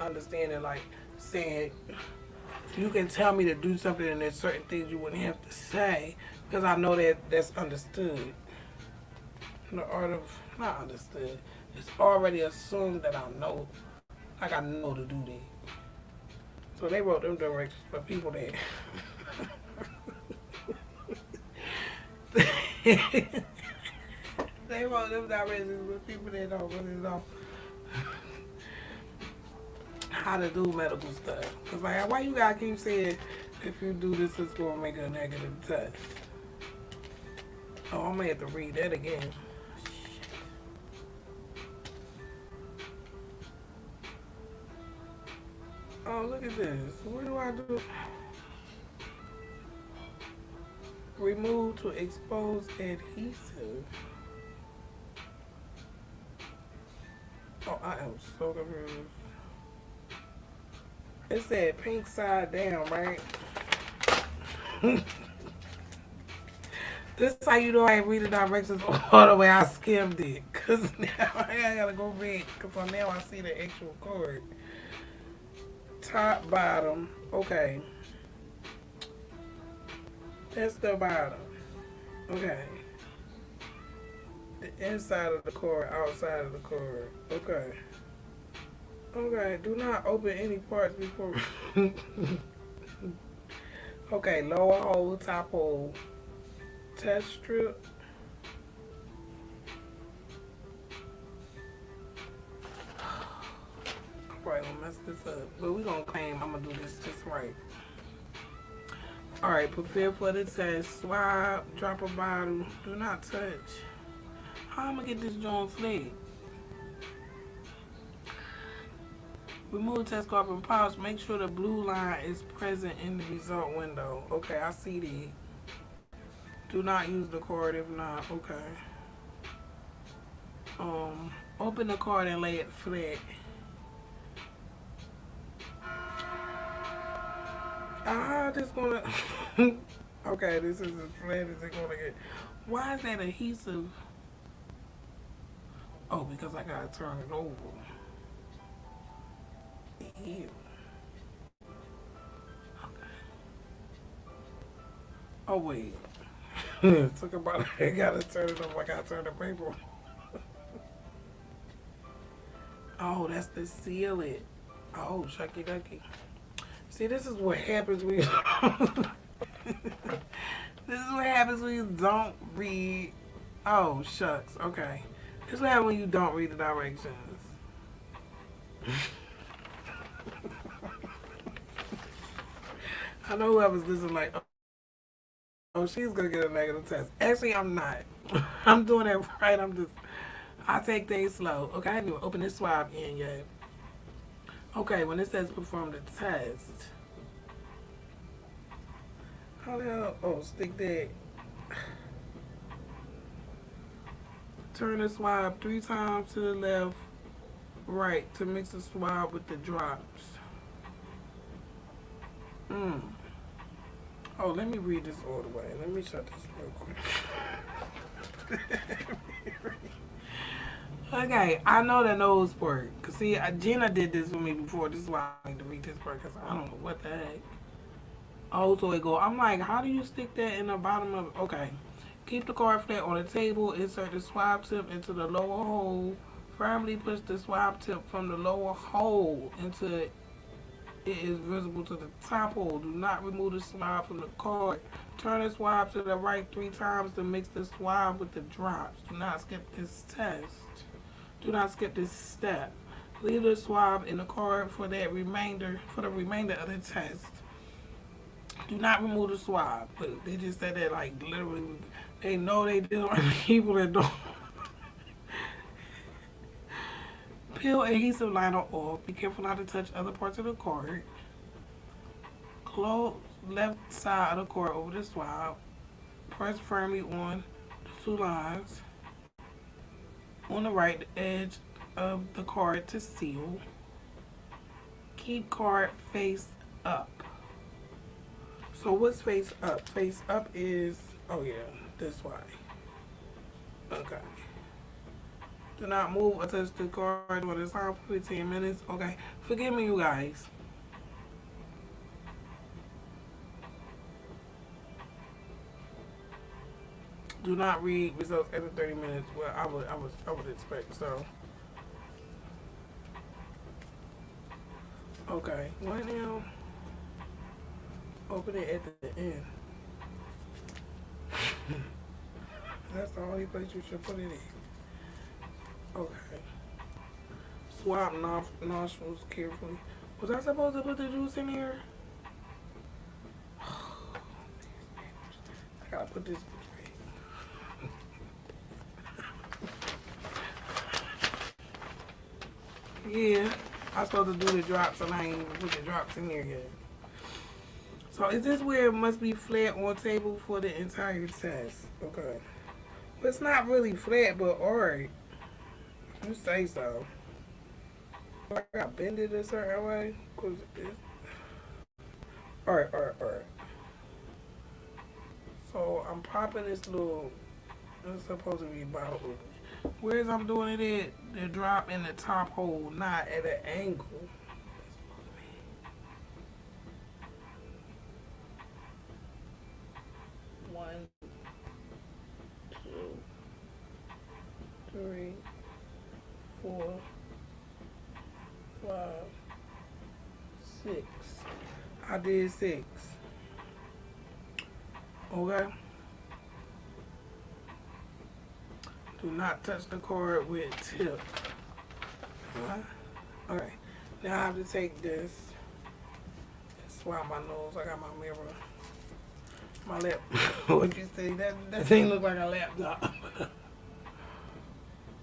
Understanding, like saying, you can tell me to do something and there's certain things you wouldn't have to say because I know that that's understood. The art of, not understood, it's already assumed that I know, like I know to do that. So they wrote them directions for people that they wrote them directions for people that don't really know how to do medical stuff. Cause like, why you gotta keep saying if you do this, it's gonna make a negative test? Oh, I'm gonna have to read that again. Oh, look at this. What do I do? Remove to expose adhesive. Oh, I am so confused. It said pink side down, right? This is how you know I ain't read the directions all the way. I skimmed it. Because now I gotta go read. Because now I see the actual card. Top, bottom. Okay. That's the bottom. Okay. The inside of the cord, outside of the cord. Okay. Okay. Do not open any parts before. Okay. Lower hole, top hole. Test strip. I'm probably gonna mess this up. But we're gonna claim I'm gonna do this just right. Alright, prepare for the test. Swab, drop a bottle. Do not touch. How am I gonna get this joint flicked? Remove test card from pouch. Make sure the blue line is present in the result window. Okay, I see the. Do not use the card if not. Okay. Open the card and lay it flat. This gonna. Okay, this is as flat as it's gonna get. Why is that adhesive? Oh, because I gotta turn it over. Ew. Okay. Oh wait. Took about I gotta turn it over. I gotta turn the paper over. Oh, that's to seal it. Oh, shucky ducky. See, this is what happens when you this is what happens when you don't read. Oh, shucks. Okay. This is what happens when you don't read the directions. I know whoever's listening like, oh, she's gonna get a negative test. Actually, I'm not. I'm doing it right. I take things slow. Okay, I haven't even opened this swab in yet. Okay, when it says perform the test. How the hell? Oh, stick that. Turn the swab 3 times to the left, right to mix the swab with the drops. Mm. Oh, let me read this all the way. Let me shut this real quick. Okay, I know the nose part. Cause see, Gina did this with me before. This is why I need to read this part. Cause I don't know what the heck. Oh, so it go. I'm like, how do you stick that in the bottom of? Okay, keep the card flat on the table. Insert the swab tip into the lower hole. Firmly push the swab tip from the lower hole into it is visible to the top hole. Do not remove the swab from the card. Turn the swab to the right 3 times to mix the swab with the drops. Do not skip this test. Do not skip this step. Leave the swab in the card for the remainder of the test. Do not remove the swab. But they just said that like literally they know they deal with people that don't. Peel adhesive liner off. Be careful not to touch other parts of the card. Close left side of the card over the swab. Press firmly on the 2 lines. On the right edge of the card to seal. Keep card face up. So what's face up? Face up is, oh yeah, this way. Okay. Do not move or touch the card when it's on for 15 minutes. Okay. Forgive me, you guys. Do not read results every 30 minutes. Well, I would expect so. Okay. What now? Open it at the end. That's the only place you should put it in. Okay. Swab nostrils carefully. Was I supposed to put the juice in here? I gotta put this. Yeah, I'm supposed to do the drops and I ain't even put the drops in there yet. So is this where it must be flat on table for the entire test? Okay. Well, it's not really flat, but alright. You say so. I gotta bend it a certain way? Cause it's... Alright. So I'm popping this little... It's supposed to be bottle opener. Whereas I'm doing it at the drop in the top hole, not at an angle. One, 2, 3, 4, 5, 6. I did 6. Okay. Do not touch the card with tip. Okay. Now I have to take this and swab my nose. I got my mirror. My lap. What you say? That thing look like a laptop.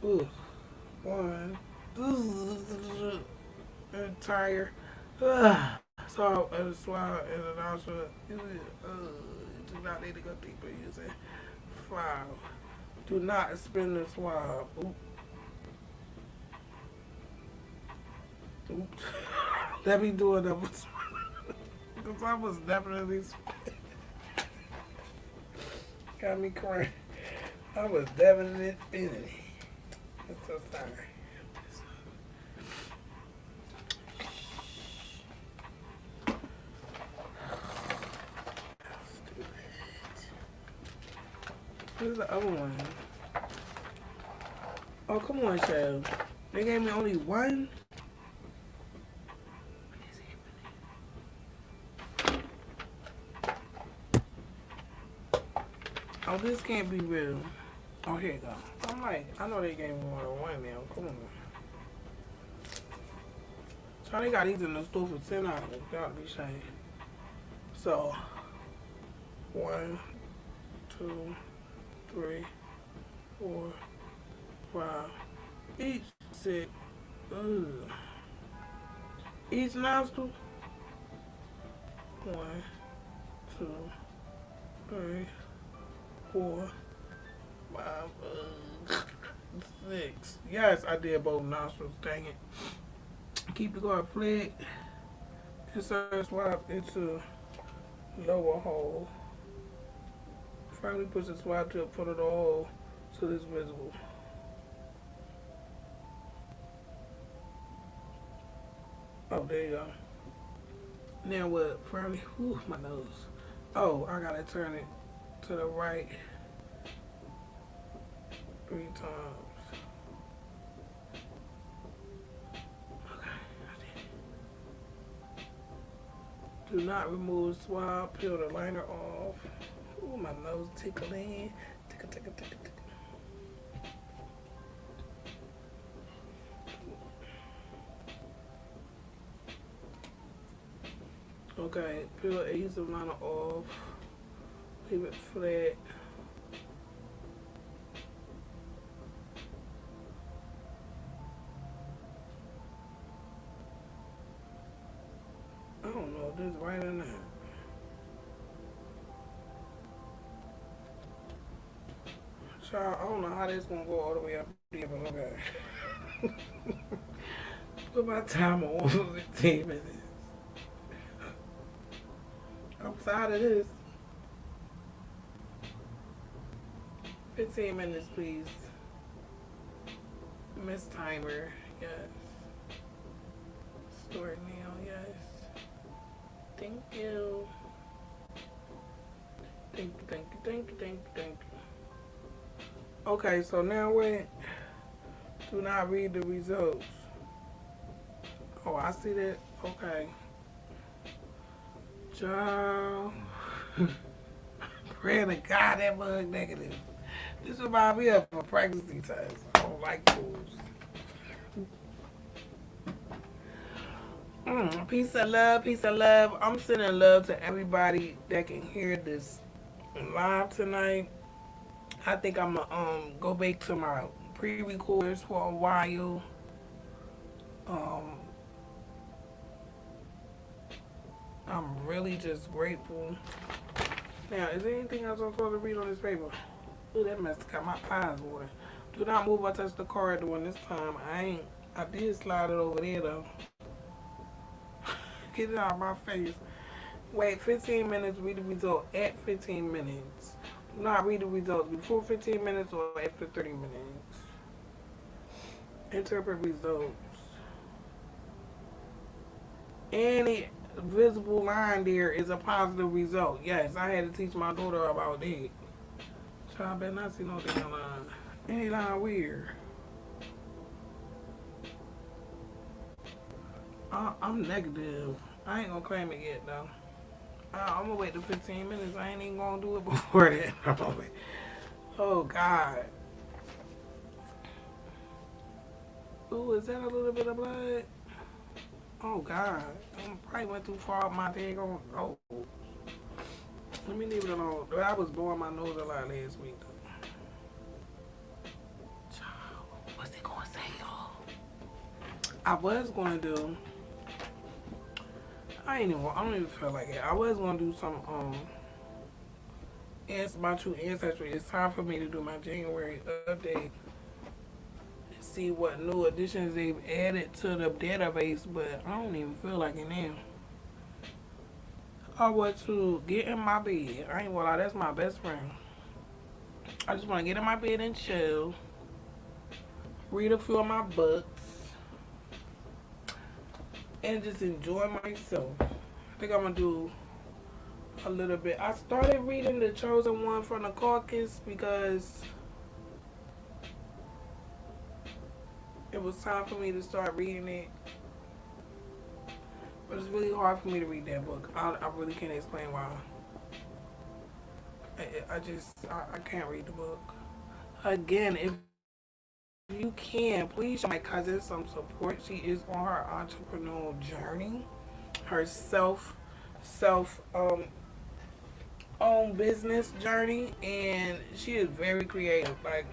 Ooh. 1. Tire. So, swab and an also. Do not need to go deeper using 5. Do not spin the swab. Oops. Let me do another swab. Because I was definitely got me crying. I was definitely spinning it. I'm so sorry. Where's the other one? Oh, come on, child. They gave me only one? Oh, this can't be real. Oh, here you go. I'm like, I know they gave me more than one now. Come on. So they got these in the store for $10. Gotta be shame. So, 1, 2, 3, 4, 5. Each 6. Ugh. Each nostril. 1, 2, 3, 4, 5. 6. Yes, I did both nostrils. Dang it. Keep the guard flat. Insert swab into lower hole. Firmly push the swab to the foot of the hole so it's visible. Oh, there you go. Now what? Firmly, whew, my nose. Oh, I gotta turn it to the right 3 times. Okay, I did it. Do not remove swab. Peel the liner off. Ooh, my nose tickling. Tickle, tickle, tickle, tickle. Okay, peel the adhesive liner off. Leave it flat. I don't know if this is right or not. Child, I don't know how this gonna go all the way up there, but okay. Put my timer on 15 minutes. I'm tired of this. 15 minutes, please. Miss Timer, yes. Store it now, yes. Thank you. Thank you, thank you, thank you, thank you, thank you. Okay, so now wait. Do not read the results. Oh, I see that. Okay. Child. Pray to God that bug negative. This reminds me of a pregnancy test. I don't like those. Peace and love, peace and love. I'm sending love to everybody that can hear this live tonight. I think I'm gonna go back to my pre-records for a while. I'm really just grateful. Now, is there anything else I'm supposed to read on this paper? Ooh, that mess got my eyes watering. Do not move or touch the card during this time. I did slide it over there though. Get it out of my face. Wait 15 minutes, read the result at 15 minutes. Do not read the results before 15 minutes or after 30 minutes. Interpret results. Any visible line there is a positive result. Yes, I had to teach my daughter about that. So I better not see no damn line. Any line weird. I'm negative. I ain't gonna claim it yet though. I'm gonna wait the 15 minutes. I ain't even gonna do it before that. I'm gonna wait. Oh God. Ooh, is that a little bit of blood? Oh God. I probably went too far up my daggone. Oh. Let me leave it alone. I was blowing my nose a lot last week though. What's it gonna say, y'all? I was gonna do. I don't even feel like it. I was gonna do some answer my true ancestry. It's time for me to do my January update. See what new additions they've added to the database, but I don't even feel like it now. I want to get in my bed. I ain't gonna lie, that's my best friend. I just want to get in my bed and chill. Read a few of my books. And just enjoy myself. I think I'm going to do a little bit. I started reading The Chosen One from the Caucus because it was time for me to start reading it. But it's really hard for me to read that book. I really can't explain why. I can't read the book. Again, if you can, please show my cousin some support. She is on her entrepreneurial journey. Her own business journey. And she is very creative. Like,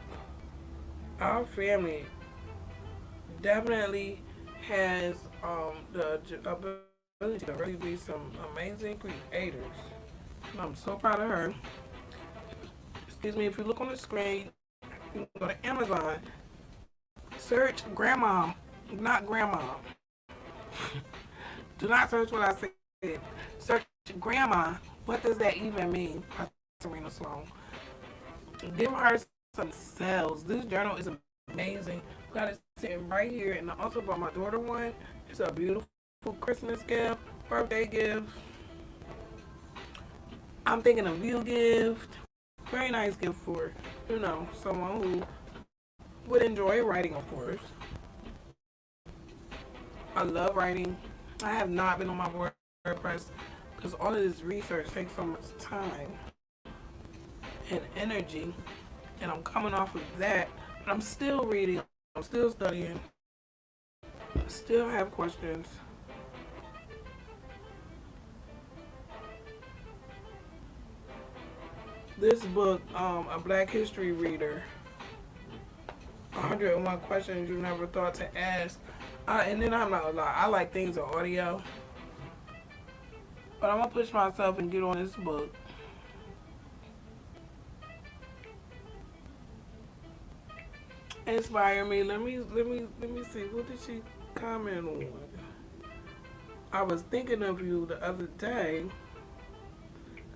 our family definitely has the ability to really be some amazing creators. And I'm so proud of her. Excuse me, if you look on the screen, you can go to Amazon Search grandma, not grandma. Do not search what I said. Search grandma. What does that even mean? By Serena Sloan. Give her some cells. This journal is amazing. Got it sitting right here, and I also bought my daughter one. It's a beautiful Christmas gift, birthday gift. I'm thinking of you gift. Very nice gift for, someone who would enjoy writing, of course. I love writing. I have not been on my WordPress because all of this research takes so much time and energy, and I'm coming off of that, but I'm still reading, I'm still studying, I still have questions. This book, A Black History Reader, 101 Questions You Never Thought to Ask. And then I'm not gonna lie, I like things in audio, but I'm gonna push myself and get on this book. Inspire me. Let me see. What did she comment on? I was thinking of you the other day.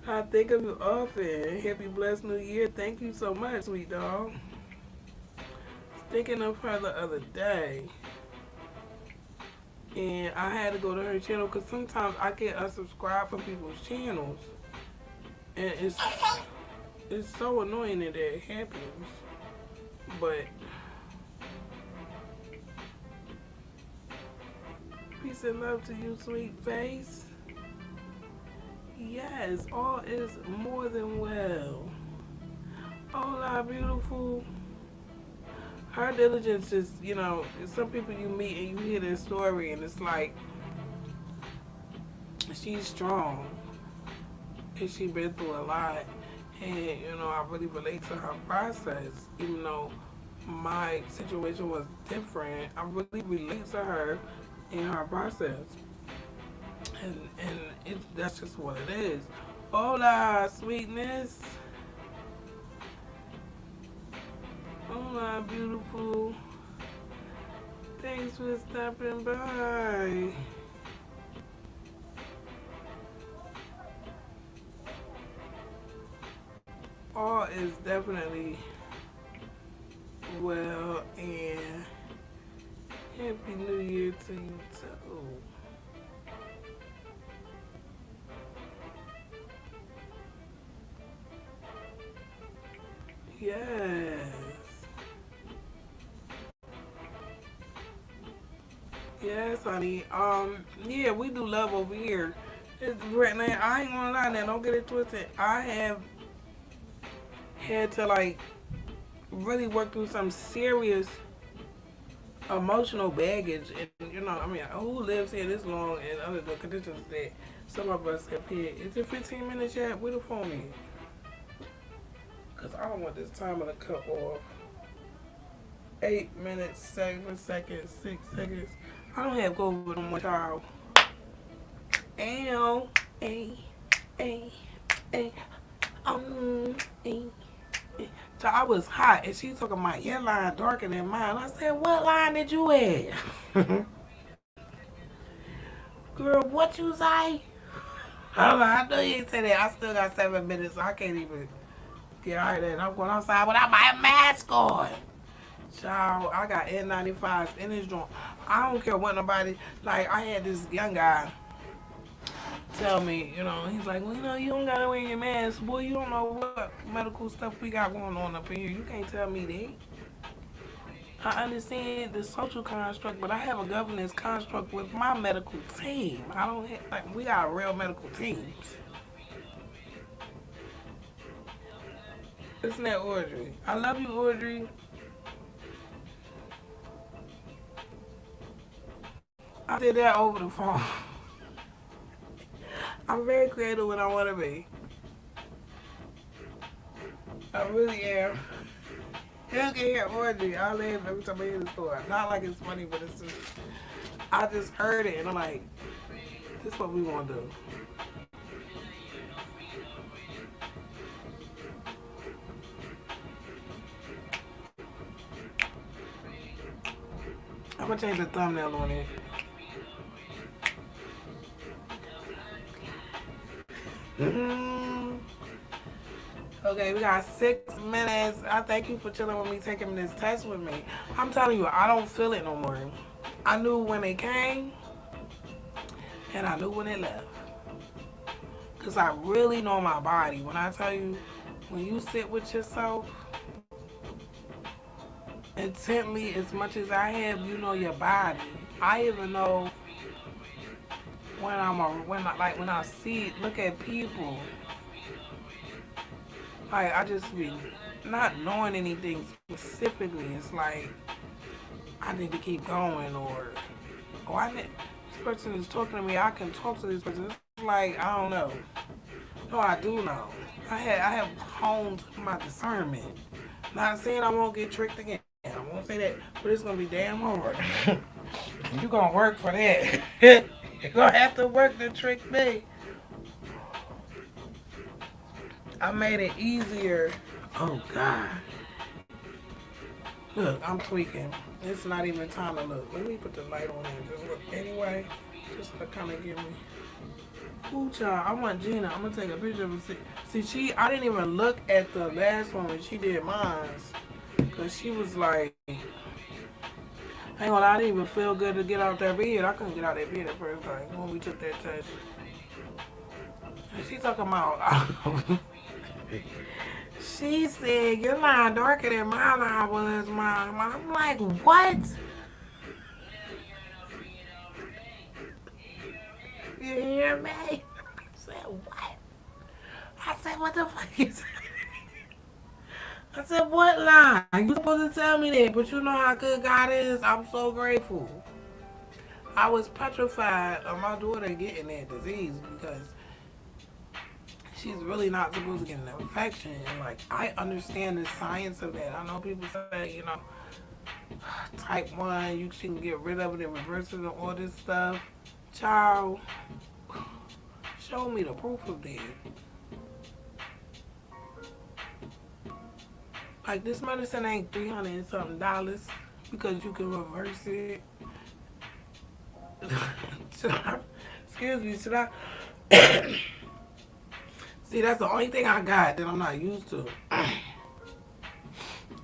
I think of you often. Happy blessed new year. Thank you so much, sweet dog. Thinking of her the other day, and I had to go to her channel because sometimes I get unsubscribed from people's channels, and it's so annoying that it happens. But peace and love to you, sweet face. Yes, all is more than well. Hola, beautiful. Her diligence is, some people you meet and you hear their story and it's like, she's strong. And she's been through a lot. And, I really relate to her process. Even though my situation was different, I really relate to her in her process. And that's just what it is. Hola, sweetness. Hola, beautiful. Thanks for stopping by. All is definitely well, and Happy New Year to you too. Yes. Yes, honey. Yeah, we do love over here. Now, I ain't gonna lie now, don't get it twisted. I have had to really work through some serious emotional baggage, and who lives here this long and under the conditions that some of us have had. Is it 15 minutes yet? Where the phone is? Because I don't want this timer to cut off. 8 minutes, 7 seconds, 6 seconds. I don't have COVID no more, child. Ow. Ay. Ay. Ay. Ay. So I was hot, and she talking my hairline darker than mine. I said, what line did you have? Girl, what you say? I know you ain't say that. I still got 7 minutes, so I can't even get out of that. I'm going outside without my mask on. Child, I got N95s in this joint. I don't care what nobody, I had this young guy tell me, he's like, well, you don't gotta wear your mask. Boy, you don't know what medical stuff we got going on up in here. You can't tell me that. I understand the social construct, but I have a governance construct with my medical team. I don't have, we got real medical teams. Isn't that Audrey? I love you, Audrey. I did that over the phone. I'm very creative when I want to be. I really am. You can hear Audrey. I laugh every time I hear the story. Not like it's funny, but it's just, I just heard it and I'm like, this is what we want to do. gonna change the thumbnail on it. Okay, we got 6 minutes. I thank you for chilling with me, taking this test with me. I'm telling you, I don't feel it no more. I knew when it came, and I knew when it left. Because I really know my body. When I tell you, when you sit with yourself intently as much as I have, you know your body. I even know when when I see, look at people. Like, I just be not knowing anything specifically. It's like, I need to keep going, or this person is talking to me, I can talk to this person. It's like, I don't know. No, I do know. I have honed my discernment. Not saying I won't get tricked again. I won't say that, but it's gonna be damn hard. You gonna work for that. You're gonna have to work to trick me. I made it easier. Oh God. Look, I'm tweaking. It's not even time to look. Let me put the light on and just look anyway. Just to kind of give me. Ooh, child, I want Gina. I'm gonna take a picture of her. See, I didn't even look at the last one when she did mine. Cause she was like, hang on, I didn't even feel good to get out that bed. I couldn't get out that bed at first, like, when we took that test. And she talking about, she said, your line darker than my line was, Mom. I'm like, what? You hear me? I said, what? I said, what the fuck is that? I said, what line? You supposed to tell me that, but you know how good God is. I'm so grateful. I was petrified of my daughter getting that disease because she's really not supposed to get an infection. And like, I understand the science of that. I know people say, you know, type 1, you can get rid of it and reverse it and all this stuff. Child, show me the proof of that. Like, this medicine ain't $300 and something because you can reverse it. Excuse me, should I? See, that's the only thing I got that I'm not used to.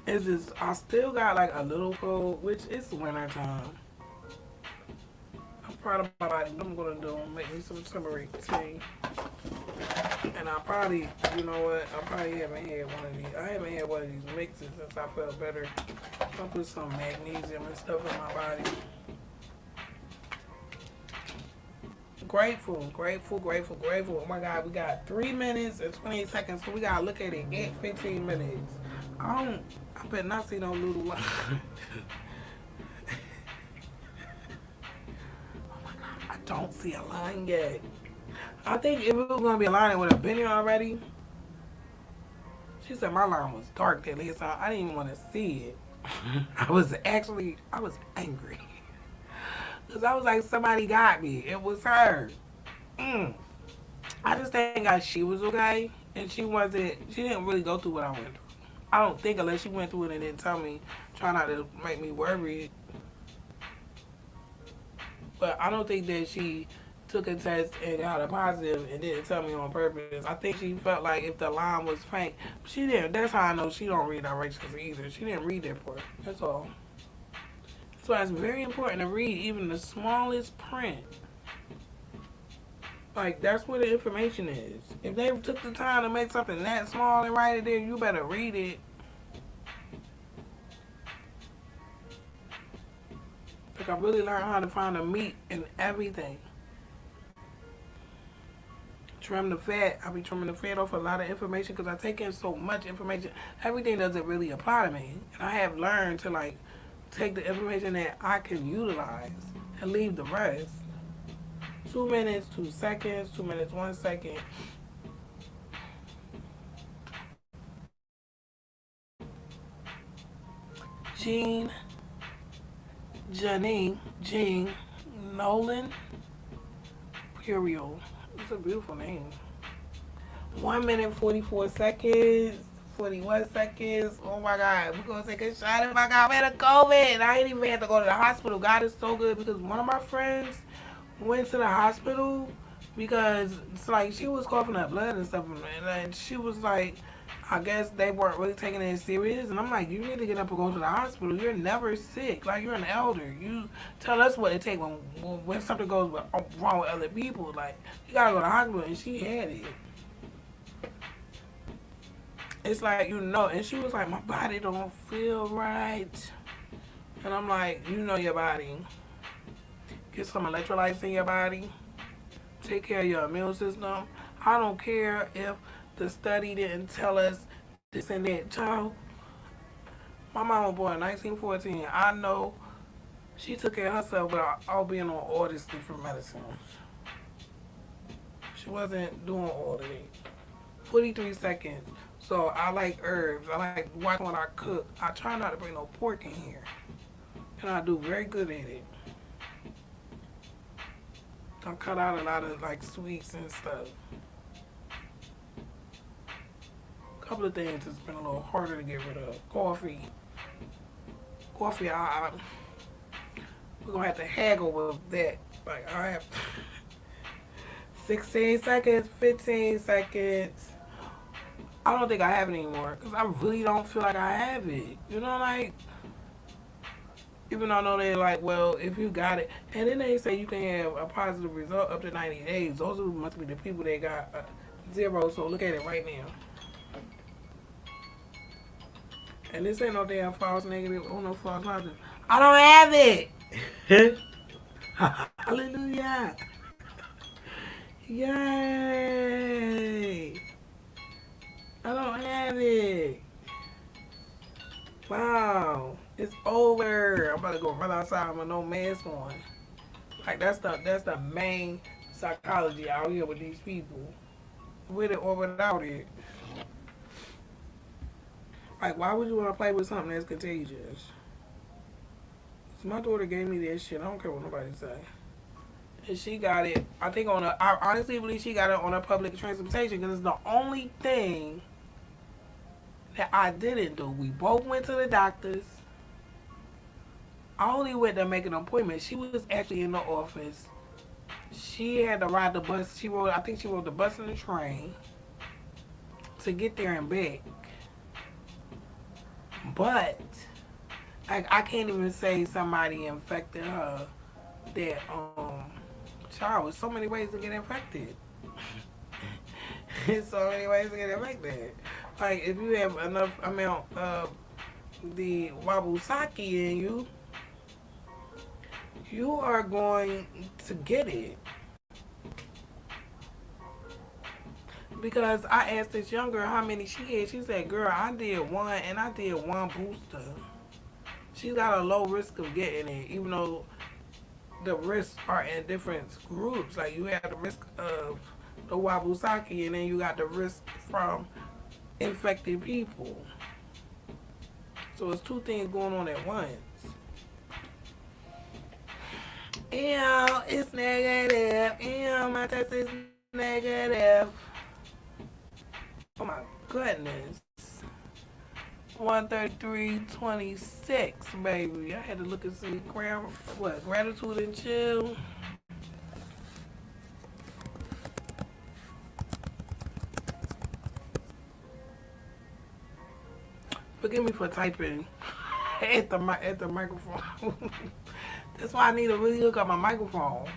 Is this, I still got like a little cold, which is winter time. I'm proud of my body. What I'm gonna do, make me some turmeric tea. And I probably, you know what, I probably haven't had one of these. I haven't had one of these mixes since I felt better. I'll put some magnesium and stuff in my body. Grateful. Oh my God, we got 3 minutes and 28 seconds, so we gotta look at it at 15 minutes. I better not see no little line. Oh my God, I don't see a line yet. I think if it was gonna be a line, it would have been here already. She said my line was dark that last time. I didn't even want to see it. I was angry. Because I was like, somebody got me. It was her. I just thank God she was okay. And she didn't really go through what I went through. I don't think, unless she went through it and didn't tell me, try not to make me worried. But I don't think that she took a test and got a positive and didn't tell me on purpose. I think she felt like if the line was faint, she didn't. That's how I know she don't read directions either. She didn't read that part. That's all. That's why it's very important to read even the smallest print. Like, that's where the information is. If they took the time to make something that small and write it there, you better read it. Like, I really learned how to find the meat in everything. Trim the fat. I be trimming the fat off a lot of information because I take in so much information. Everything doesn't really apply to me. And I have learned to, like, take the information that I can utilize and leave the rest. 2 minutes, 2 seconds, 2 minutes, 1 second. Jean Nolan Puriel. It's a beautiful name. 1 minute, 44 seconds. 41 seconds. Oh my God. We're going to take a shot if I got rid of COVID. And I ain't even had to go to the hospital. God is so good because one of my friends went to the hospital because it's like she was coughing up blood and stuff. And she was like, I guess they weren't really taking it serious. And I'm like, you need to get up and go to the hospital. You're never sick. Like, you're an elder. You tell us what it takes when something goes wrong with other people. Like, you got to go to the hospital. And she had it. It's like, you know, and she was like, my body don't feel right. And I'm like, you know your body. Get some electrolytes in your body. Take care of your immune system. I don't care if the study didn't tell us this and that. Child, my mom was born in 1914. I know she took care of herself without all being on all these different medicines. She wasn't doing all of it. 43 seconds. So I like herbs. I like watching when I cook. I try not to bring no pork in here. And I do very good at it. I cut out a lot of like sweets and stuff. A couple of things that's been a little harder to get rid of. Coffee. Coffee, we're going to have to haggle with that. Like, I have 16 seconds, 15 seconds. I don't think I have it anymore because I really don't feel like I have it. You know, like, even though I know they're like, well, if you got it, and then they say you can have a positive result up to 90 days. Those must be the people that got 0. So look at it right now. And this ain't no damn false negative or no false positive. I don't have it. Hallelujah. Yay. I don't have it. Wow. It's over. I'm about to go run outside with no mask on. Like that's the main psychology out here with these people. With it or without it. Like, why would you want to play with something that's contagious? So my daughter gave me that shit. I don't care what nobody say. And she got it, I think I honestly believe she got it on a public transportation because it's the only thing that I didn't do. We both went to the doctors. I only went to make an appointment. She was actually in the office. She had to ride the bus. I think she rode the bus and the train to get there and back. But I can't even say somebody infected her. That child, with so many ways to get infected. There's so many ways to get infected. Like if you have enough amount of the wabusaki in you, you are going to get it. Because I asked this young girl how many she had. She said, girl, I did one and I did one booster. She's got a low risk of getting it, even though the risks are in different groups. Like you have the risk of the wabusaki and then you got the risk from infected people. So it's two things going on at once. Ew, it's negative. Ew, my test is negative. Oh my goodness. 133.26, baby. I had to look and see gratitude and chill. Forgive me for typing at the microphone. That's why I need to really hook up my microphone.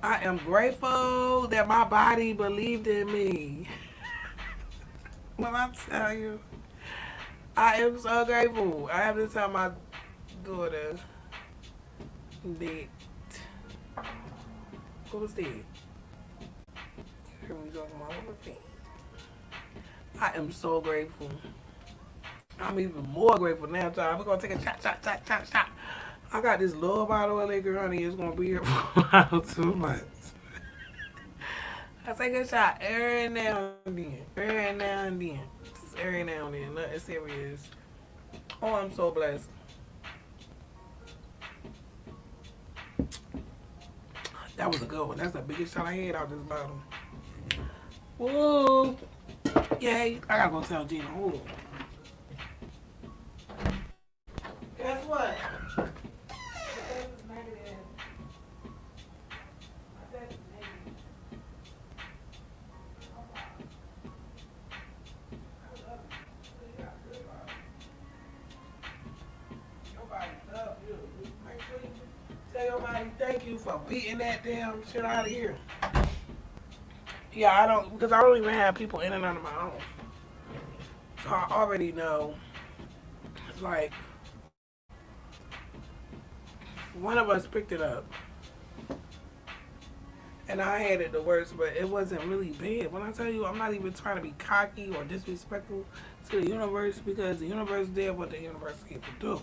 I am grateful that my body believed in me. When I tell you, I am so grateful. I have to tell my daughter that. What was that? You heard me talking about what was that? I am so grateful. I'm even more grateful now, child. We're going to take a shot. I got this little bottle of liquor, honey. It's going to be here for about 2 months. I take a shot every now and then. Every now and then. Just every now and then. Nothing serious. Oh, I'm so blessed. That was a good one. That's the biggest shot I had out this bottle. Woo! Yay. I gotta go tell Gina. Hold on. Guess what? Tell your body thank you for beating that damn shit out of here. Yeah, I don't, because I don't even have people in and out of my house. So I already know, like, one of us picked it up. And I had it the worst, but it wasn't really bad. When I tell you, I'm not even trying to be cocky or disrespectful to the universe, because the universe did what the universe came to do.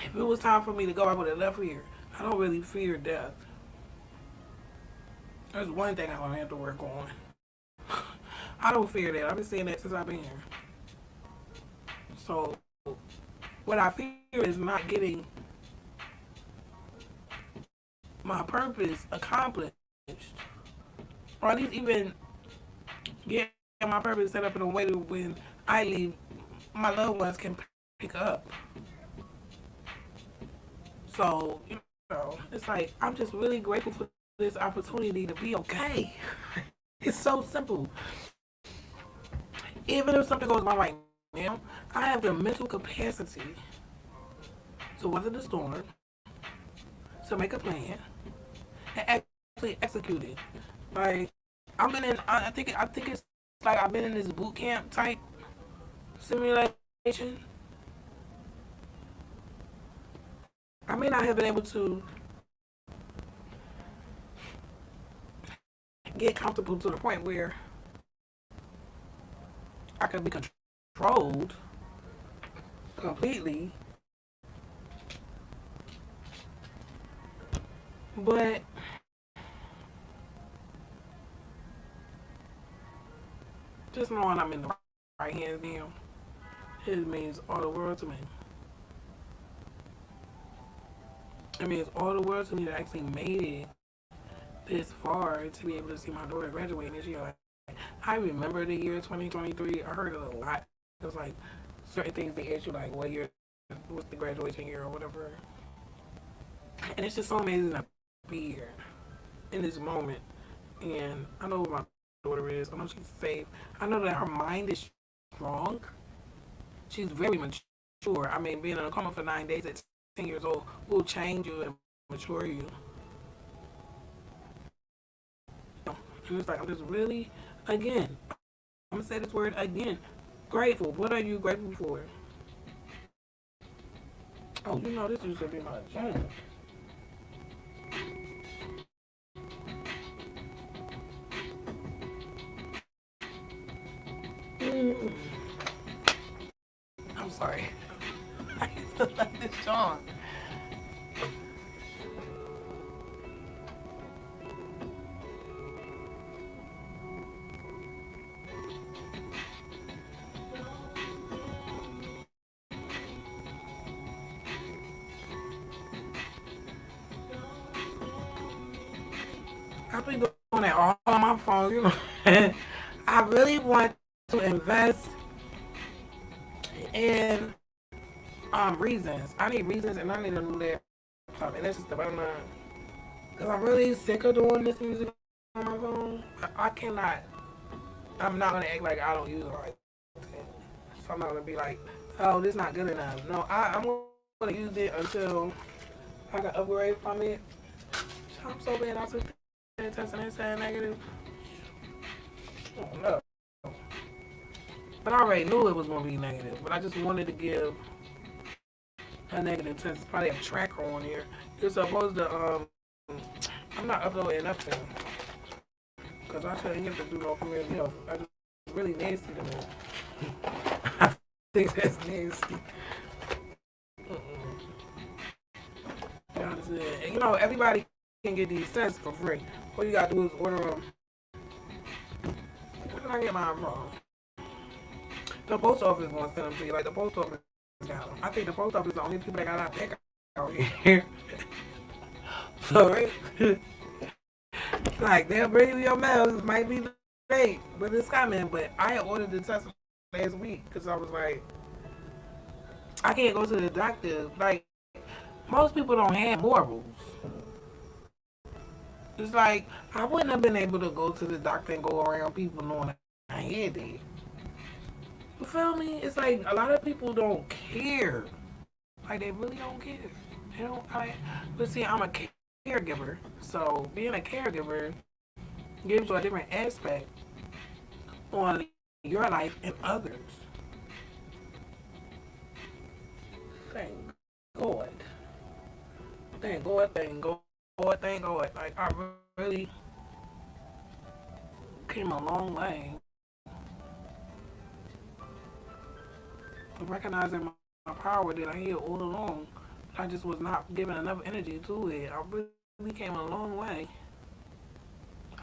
If it was time for me to go, I would have left here. I don't really fear death. There's one thing I'm going to have to work on. I don't fear that. I've been saying that since I've been here. So, what I fear is not getting my purpose accomplished. Or at least even get my purpose set up in a way that when I leave, my loved ones can pick up. So, you know, it's like, I'm just really grateful for this opportunity to be okay. It's so simple. Even if something goes wrong right now, I have the mental capacity to weather the storm, to make a plan, and actually execute it. Like, I've been in, I think it's like I've been in this boot camp type simulation. I may not have been able to get comfortable to the point where I can be controlled completely, but just knowing I'm in the right hands now, it means all the world to me. It means all the world to me that I actually made it this far to be able to see my daughter graduate this year. Like, I remember the year 2023. I heard it a lot. It was like certain things they ask you, like, what year, what's the graduation year or whatever. And it's just so amazing to be here in this moment. And I know who my daughter is. I know she's safe. I know that her mind is strong. She's very mature. I mean, being in a coma for 9 days at 10 years old will change you and mature you. And it's like, I'm just really, again, I'm going to say this word again, grateful. What are you grateful for? Oh, you know, this used to be my channel. I'm sorry. I used to let this on. I've been doing that all on my phone, you know. I really want to invest in reasons. I need reasons and I need a new laptop. And that's just the bottom line. Because I'm really sick of doing this music on my phone. I cannot, I'm not going to act like I don't use it like that. So I'm not going to be like, oh, this is not good enough. No, I'm going to use it until I can upgrade from it. I'm so bad. I took that test and it said negative. Oh, no. But I already knew it was going to be negative. But I just wanted to give a negative test. It's probably a tracker on here. You're supposed to, I'm not uploading nothing. Because I shouldn't have to do no community health. I just really nasty to me. I think that's nasty. And you know, everybody can get these tests for free. All you gotta do is order them can I get mine from? The post office wants to send them to you. Like the post office got them. I think the post office is the only people that got out there out here. So, right? Like they'll bring you your mail. It might be late, but it's coming. But I had ordered the test last week because I was like, I can't go to the doctor. Like most people don't have morals. It's like I wouldn't have been able to go to the doctor and go around people knowing I had it. You feel me? It's like a lot of people don't care. Like they really don't care. They don't. But see, I'm a caregiver, so being a caregiver gives you a different aspect on your life and others. Thank God. Thank God. Thank God. Thank God. Like I really came a long way. Recognizing my power that I had all along. I just was not giving enough energy to it. I really came a long way.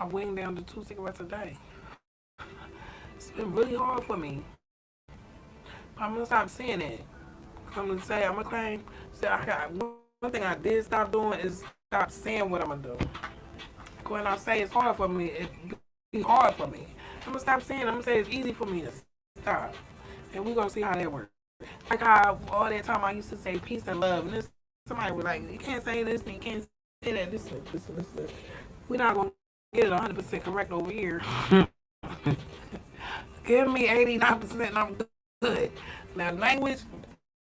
I went down to 2 cigarettes a day. It's been really hard for me. But I'm gonna stop saying it. I'm gonna say I'm gonna claim. So I got one thing I did stop doing is stop saying what I'm gonna do. When I say it's hard for me, it's hard for me. I'm gonna stop saying it. I'm gonna say it's easy for me to stop. And we're gonna see how that works. Like how all that time I used to say peace and love, and this somebody was like, you can't say this and you can't say that. Listen. We're not gonna get it 100% correct over here. Give me 89% and I'm good. Now language,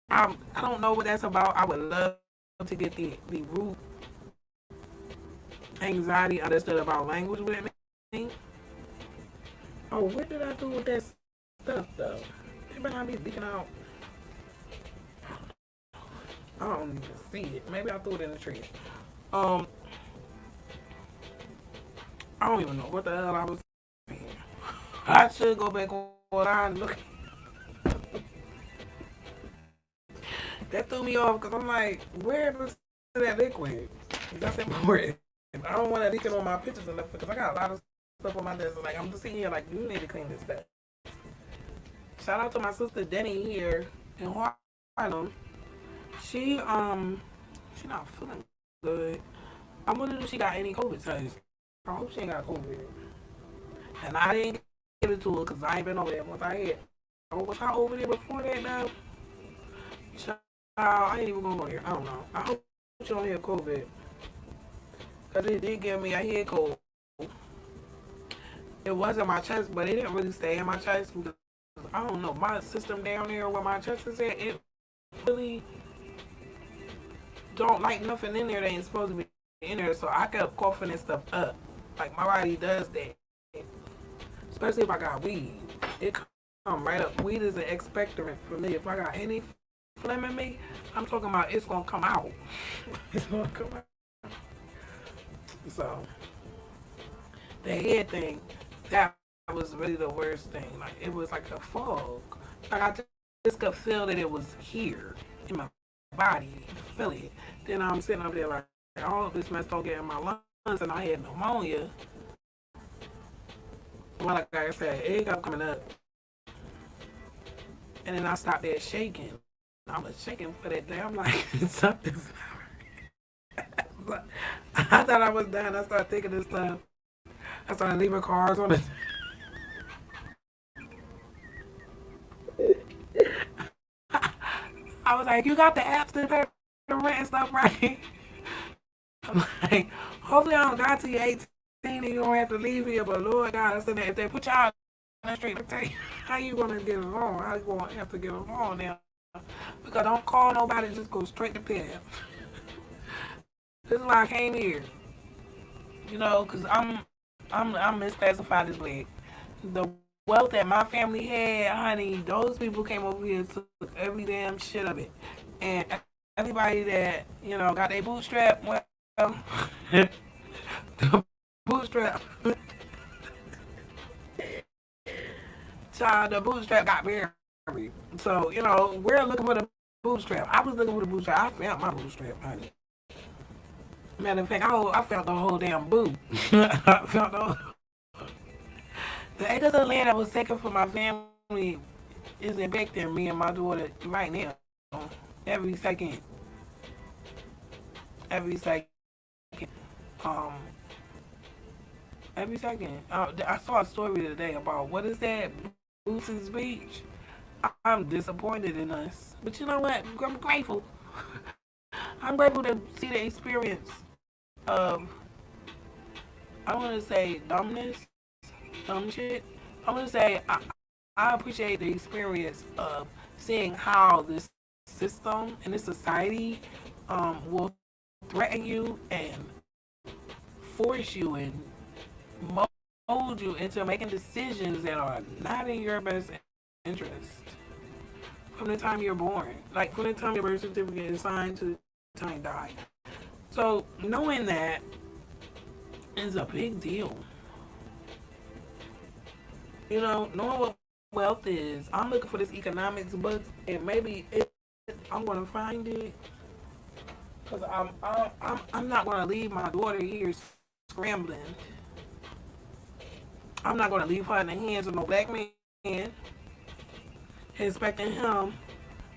I don't know what that's about. I would love to get the root anxiety understood about language with me. Oh, what did I do with that stuff though? It better not be leaking out. I don't even see it. Maybe I threw it in the trash. I don't even know what the hell I was saying. I should go back online and look. That threw me off because I'm like, where is that liquid? That's important. I don't want to leak it on my pictures enough because I got a lot of stuff on my desk. Like I'm just sitting here like, you need to clean this stuff. Shout out to my sister Denny here in Harlem. She not feeling good. I wonder if she got any COVID tests. I hope she ain't got COVID. And I didn't give it to her because I ain't been over there once I had. Oh, was I over there before that now? Child, I ain't even gonna go there. I don't know. I hope she don't have COVID. Because it did give me a head cold. It was in my chest, but it didn't really stay in my chest because I don't know. My system down there where my chest is at, it really don't like nothing in there that ain't supposed to be in there. So I kept coughing and stuff up. Like my body does that. Especially if I got weed. It come right up. Weed is an expectorant for me. If I got any phlegm in me, I'm talking about it's gonna come out. It's gonna come out. So the head thing, that was really the worst thing. Like it was like a fog. Like I just could feel that it was here in my body. I could feel it. Then I'm sitting up there like all of this mess don't get in my lungs, and I had pneumonia. Well, like I said, it kept coming up, and then I stopped there shaking. I was shaking for that day. I'm like, something's not right. I thought I was done. I started thinking this stuff. I started leaving cards on the. I was like, you got the apps to pay the rent and stuff, right? I'm like, hopefully I don't die till you're 18 and you don't have to leave here. But Lord God, I said that if they put y'all on the street, I tell you, how you gonna get along? How you gonna have to get along now? Because don't call nobody, just go straight to bed. This is why I came here. You know, because I'm misclassified as black. The wealth that my family had, honey, those people came over here and took every damn shit of it. And everybody that, you know, got their bootstrap, well, the bootstrap, child, the bootstrap got buried. So, you know, we're looking for the bootstrap. I was looking for the bootstrap. I found my bootstrap, honey. Matter of fact, I found the whole damn boot. I found the whole. The acres of land that was taken from my family is impacting me and my daughter right now. Every second. Every second. Um, every second. I saw a story today about what is that? Bruce's Beach. I'm disappointed in us. But you know what? I'm grateful. I'm grateful to see the experience of, I want to say, dumb shit. I want to say, I appreciate the experience of seeing how this system and this society will threaten you and force you and mold you into making decisions that are not in your best interest from the time you're born. Like from the time your birth certificate is signed to the time you die. So knowing that is a big deal. You know, knowing what wealth is. I'm looking for this economics book, and maybe I'm gonna find it because I'm not gonna leave my daughter here scrambling. I'm not gonna leave her in the hands of no black man, expecting him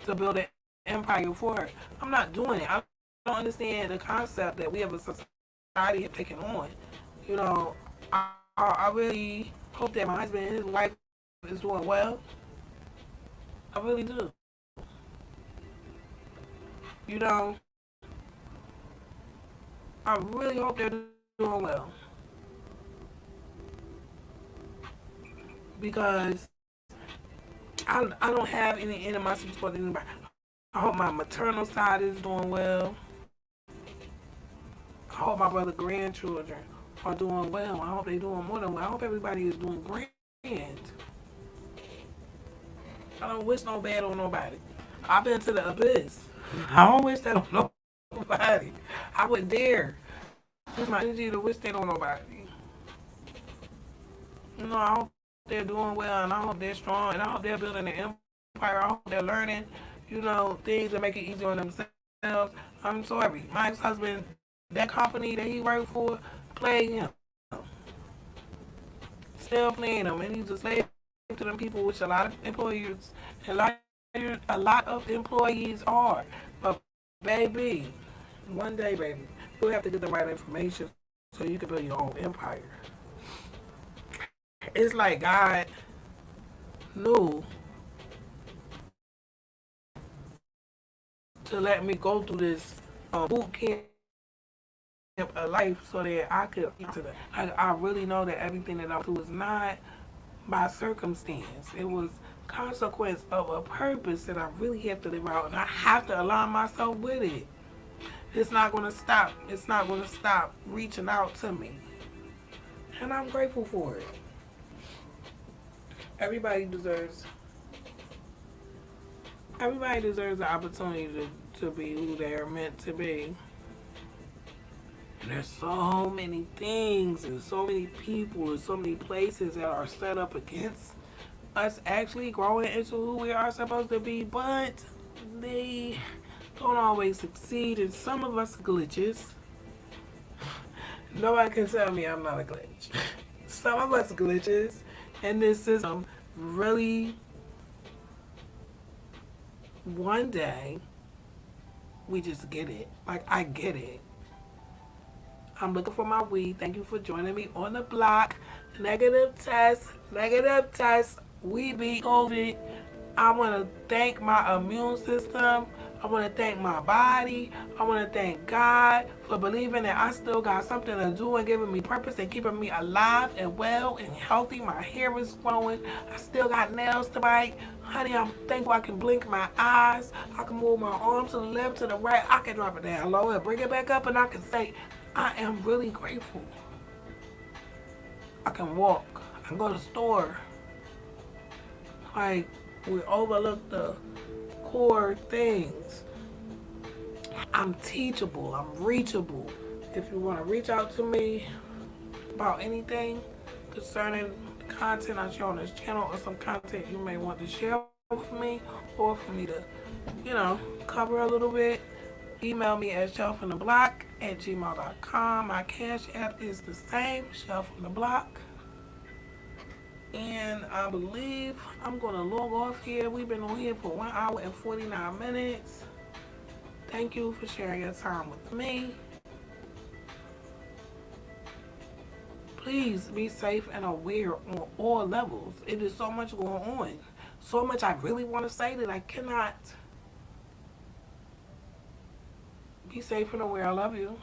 to build an empire for her. I'm not doing it. I don't understand the concept that we have a society have taken on. You know, I really hope that my husband and his wife is doing well. I really do. You know, I really hope they're doing well because I don't have any animosity towards anybody. I hope my maternal side is doing well. I hope my brother grandchildren are doing well. I hope they're doing more than well. I hope everybody is doing grand. I don't wish no bad on nobody. I've been to the abyss. I don't wish that on nobody. I would dare use my energy to wish that on nobody. You know, I hope they're doing well and I hope they're strong and I hope they're building an empire. I hope they're learning, you know, things that make it easier on themselves. I'm sorry. My ex-husband, that company that he worked for, played him. Still playing him. And he's a slave to them people, which a lot of employers, a lot of employees are. But baby, one day, baby, you'll have to get the right information so you can build your own empire. It's like God knew to let me go through this boot camp of life so that I could to that. I really know that everything that I do is not by circumstance. It was consequence of a purpose that I really have to live out, and I have to align myself with it. It's not going to stop. It's not going to stop reaching out to me, and I'm grateful for it. Everybody deserves. Everybody deserves the opportunity to be who they are meant to be. And there's so many things and so many people and so many places that are set up against us actually growing into who we are supposed to be, but they don't always succeed, and some of us glitches. Nobody can tell me I'm not a glitch. Some of us glitches, and this system really, one day, we just get it. Like, I get it. I'm looking for my weed. Thank you for joining me on the block. Negative test. Negative test. We beat COVID. I want to thank my immune system. I want to thank my body. I want to thank God for believing that I still got something to do and giving me purpose and keeping me alive and well and healthy. My hair is growing. I still got nails to bite. Honey, I'm thankful I can blink my eyes. I can move my arms to the left, to the right. I can drop it down low and bring it back up, and I can say, I am really grateful. I can walk. I can go to the store. Like, we overlook the core things. I'm teachable. I'm reachable. If you want to reach out to me about anything concerning the content I share on this channel or some content you may want to share with me or for me to, you know, cover a little bit, email me at shelfintheblock@gmail.com. My cash app is the same, Shelf on the Block. And I believe I'm going to log off here. We've been on here for 1 hour and 49 minutes. Thank you for sharing your time with me. Please be safe and aware on all levels. It is so much going on. So much I really want to say that I cannot. Be safe and aware. I love you.